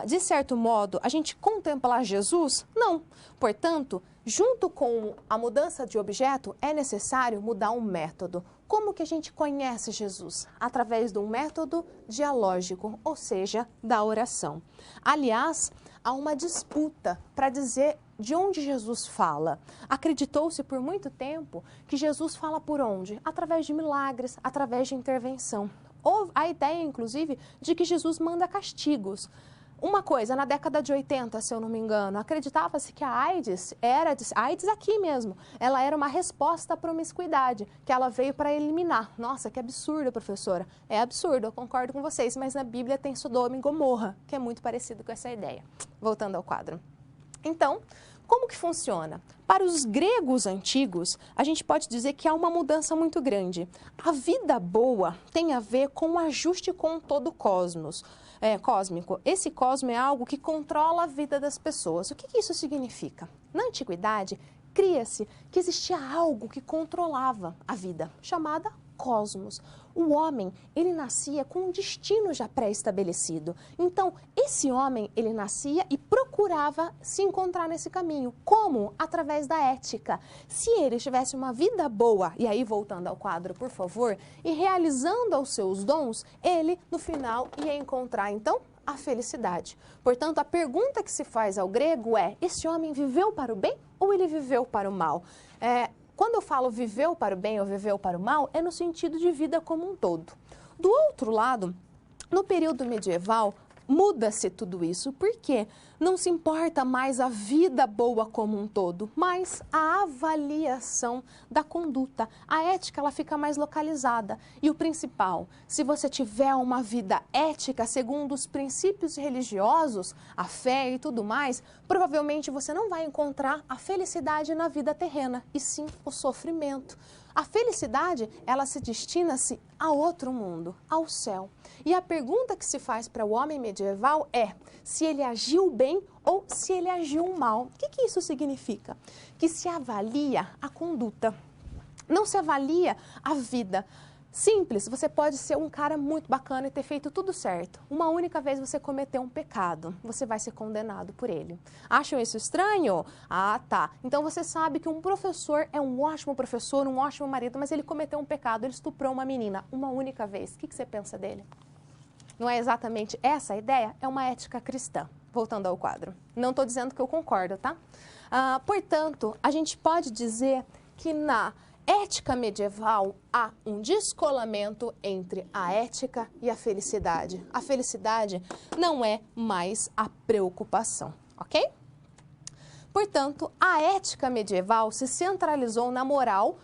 A: de certo modo, a gente contemplar Jesus? Não. Portanto, junto com a mudança de objeto, é necessário mudar um método. Como que a gente conhece Jesus? Através de um método dialógico, ou seja, da oração. Aliás, há uma disputa para dizer de onde Jesus fala. Acreditou-se por muito tempo que Jesus fala por onde? Através de milagres, através de intervenção. Houve a ideia, inclusive, de que Jesus manda castigos. Uma coisa, na década de 80, se eu não me engano, acreditava-se que a AIDS AIDS aqui mesmo, ela era uma resposta à promiscuidade, que ela veio para eliminar. Nossa, que absurdo, professora. É absurdo, eu concordo com vocês, mas na Bíblia tem Sodoma e Gomorra, que é muito parecido com essa ideia. Voltando ao quadro. Então, como que funciona? Para os gregos antigos, a gente pode dizer que há uma mudança muito grande. A vida boa tem a ver com o ajuste com todo o cosmos. Cósmico. Esse cosmo é algo que controla a vida das pessoas. O que isso significa? Na antiguidade, cria-se que existia algo que controlava a vida, chamada cosmos. O homem, ele nascia com um destino já pré-estabelecido. Então, esse homem, ele nascia e procurava se encontrar nesse caminho. Como? Através da ética. Se ele tivesse uma vida boa, e aí voltando ao quadro, por favor, e realizando os seus dons, ele, no final, ia encontrar, então, a felicidade. Portanto, a pergunta que se faz ao grego é, esse homem viveu para o bem ou ele viveu para o mal? Quando eu falo viveu para o bem ou viveu para o mal, é no sentido de vida como um todo. Do outro lado, no período medieval, muda-se tudo isso, porque não se importa mais a vida boa como um todo, mas a avaliação da conduta. A ética, ela fica mais localizada. E o principal, se você tiver uma vida ética segundo os princípios religiosos, a fé e tudo mais, provavelmente você não vai encontrar a felicidade na vida terrena, e sim o sofrimento. A felicidade, ela se destina-se a outro mundo, ao céu. E a pergunta que se faz para o homem medieval é se ele agiu bem ou se ele agiu mal. O que isso significa? Que se avalia a conduta, não se avalia a vida. Simples, você pode ser um cara muito bacana e ter feito tudo certo. Uma única vez você cometeu um pecado, você vai ser condenado por ele. Acham isso estranho? Ah, tá. Então você sabe que um professor é um ótimo professor, um ótimo marido, mas ele cometeu um pecado, ele estuprou uma menina uma única vez. O que você pensa dele? Não é exatamente essa a ideia? É uma ética cristã. Voltando ao quadro. Não estou dizendo que eu concordo, tá? Portanto, a gente pode dizer que na ética medieval, há um descolamento entre a ética e a felicidade. A felicidade não é mais a preocupação, ok? Portanto, a ética medieval se centralizou na moral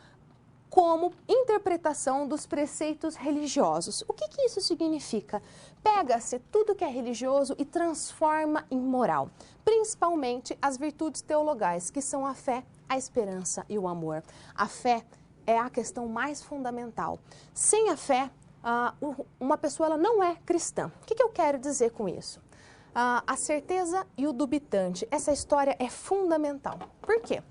A: como interpretação dos preceitos religiosos. O que isso significa? Pega-se tudo que é religioso e transforma em moral, principalmente as virtudes teologais, que são a fé, a esperança e o amor. A fé é a questão mais fundamental. Sem a fé, uma pessoa ela não é cristã. O que eu quero dizer com isso? A certeza e o dubitante. Essa história é fundamental. Por quê?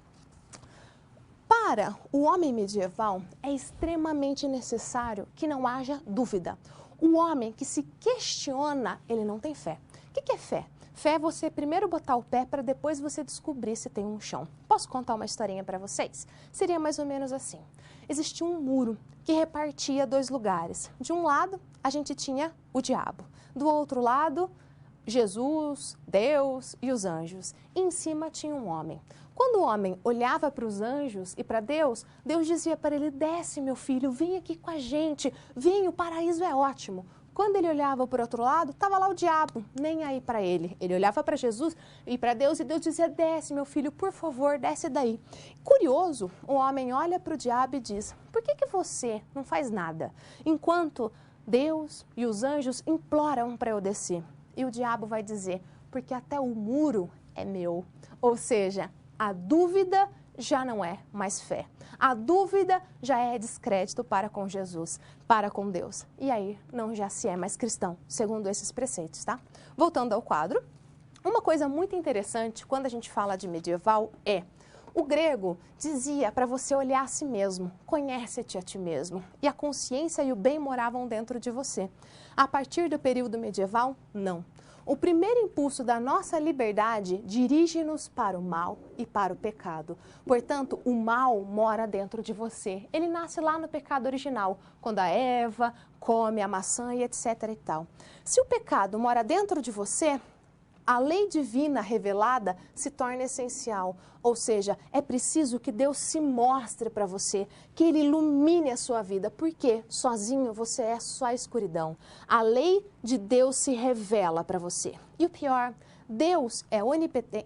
A: Para o homem medieval, é extremamente necessário que não haja dúvida. O homem que se questiona, ele não tem fé. O que é fé? Fé é você primeiro botar o pé para depois você descobrir se tem um chão. Posso contar uma historinha para vocês? Seria mais ou menos assim. Existia um muro que repartia dois lugares. De um lado, a gente tinha o diabo. Do outro lado, Jesus, Deus e os anjos. E em cima tinha um homem. Quando o homem olhava para os anjos e para Deus, Deus dizia para ele, desce meu filho, vem aqui com a gente, vem, o paraíso é ótimo. Quando ele olhava para o outro lado, estava lá o diabo, nem aí para ele. Ele olhava para Jesus e para Deus e Deus dizia, desce meu filho, por favor, desce daí. Curioso, o homem olha para o diabo e diz, por que você não faz nada? Enquanto Deus e os anjos imploram para eu descer. E o diabo vai dizer, porque até o muro é meu. Ou seja, a dúvida já não é mais fé. A dúvida já é descrédito para com Jesus, para com Deus. E aí não já se é mais cristão, segundo esses preceitos, tá? Voltando ao quadro, uma coisa muito interessante quando a gente fala de medieval é: o grego dizia para você olhar a si mesmo, conhece-te a ti mesmo, e a consciência e o bem moravam dentro de você. A partir do período medieval, não. O primeiro impulso da nossa liberdade dirige-nos para o mal e para o pecado. Portanto, o mal mora dentro de você. Ele nasce lá no pecado original, quando a Eva come a maçã e etc. e tal. Se o pecado mora dentro de você, a lei divina revelada se torna essencial, ou seja, é preciso que Deus se mostre para você, que Ele ilumine a sua vida, porque sozinho você é só escuridão. A lei de Deus se revela para você. E o pior, Deus é onipresente,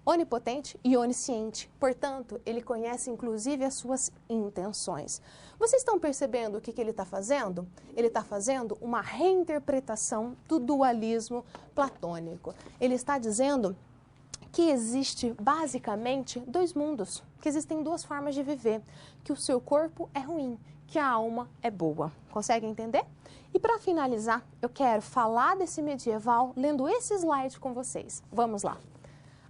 A: onipotente e onisciente. Portanto, Ele conhece inclusive as suas intenções. Vocês estão percebendo o que Ele está fazendo? Ele está fazendo uma reinterpretação do dualismo platônico. Ele está dizendo que existe basicamente dois mundos, que existem duas formas de viver, que o seu corpo é ruim, que a alma é boa. Consegue entender? E para finalizar, eu quero falar desse medieval lendo esse slide com vocês. Vamos lá.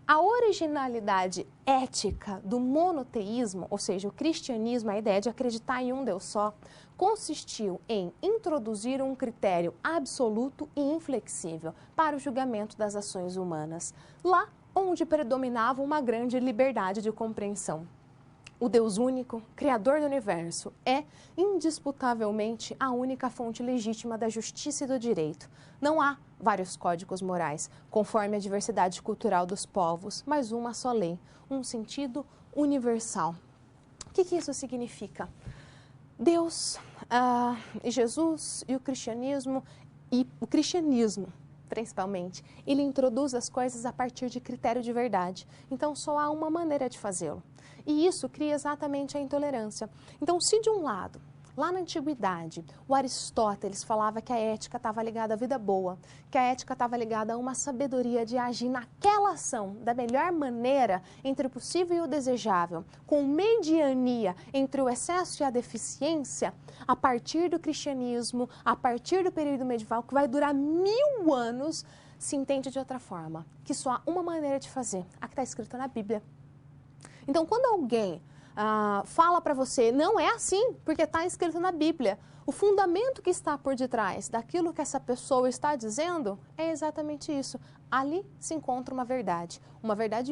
A: A originalidade ética do monoteísmo, ou seja, o cristianismo, a ideia de acreditar em um Deus só, consistiu em introduzir um critério absoluto e inflexível para o julgamento das ações humanas, lá onde predominava uma grande liberdade de compreensão. O Deus único, Criador do universo, é indisputavelmente a única fonte legítima da justiça e do direito. Não há vários códigos morais, conforme a diversidade cultural dos povos, mas uma só lei, um sentido universal. O que isso significa? Deus, Jesus e o cristianismo, principalmente, ele introduz as coisas a partir de critério de verdade. Então, só há uma maneira de fazê-lo. E isso cria exatamente a intolerância. Então, se de um lado, lá na antiguidade, o Aristóteles falava que a ética estava ligada à vida boa, que a ética estava ligada a uma sabedoria de agir naquela ação da melhor maneira entre o possível e o desejável, com mediania entre o excesso e a deficiência, a partir do cristianismo, a partir do período medieval, que vai durar 1000 anos, se entende de outra forma, que só há uma maneira de fazer, a que está escrita na Bíblia. Então, quando alguém fala para você, não é assim, porque está escrito na Bíblia, o fundamento que está por detrás daquilo que essa pessoa está dizendo é exatamente isso. Ali se encontra uma verdade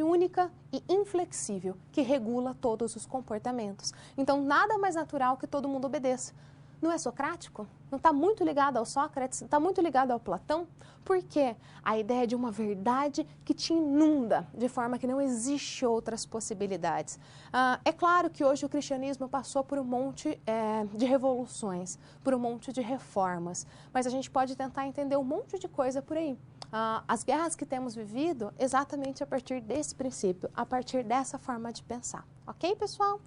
A: única e inflexível, que regula todos os comportamentos. Então, nada mais natural que todo mundo obedeça. Não é socrático? Não está muito ligado ao Sócrates? Está muito ligado ao Platão? Por quê? A ideia de uma verdade que te inunda, de forma que não existe outras possibilidades. É claro que hoje o cristianismo passou por um monte de revoluções, por um monte de reformas, mas a gente pode tentar entender um monte de coisa por aí. As guerras que temos vivido, exatamente a partir desse princípio, a partir dessa forma de pensar. Ok, pessoal?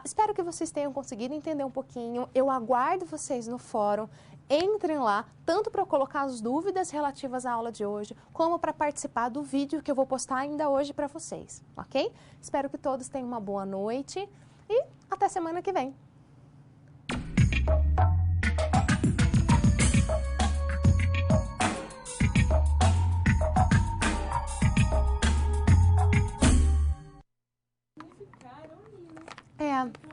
A: Espero que vocês tenham conseguido entender um pouquinho. Eu aguardo vocês no fórum. Entrem lá, tanto para colocar as dúvidas relativas à aula de hoje, como para participar do vídeo que eu vou postar ainda hoje para vocês, ok? Espero que todos tenham uma boa noite e até semana que vem. É.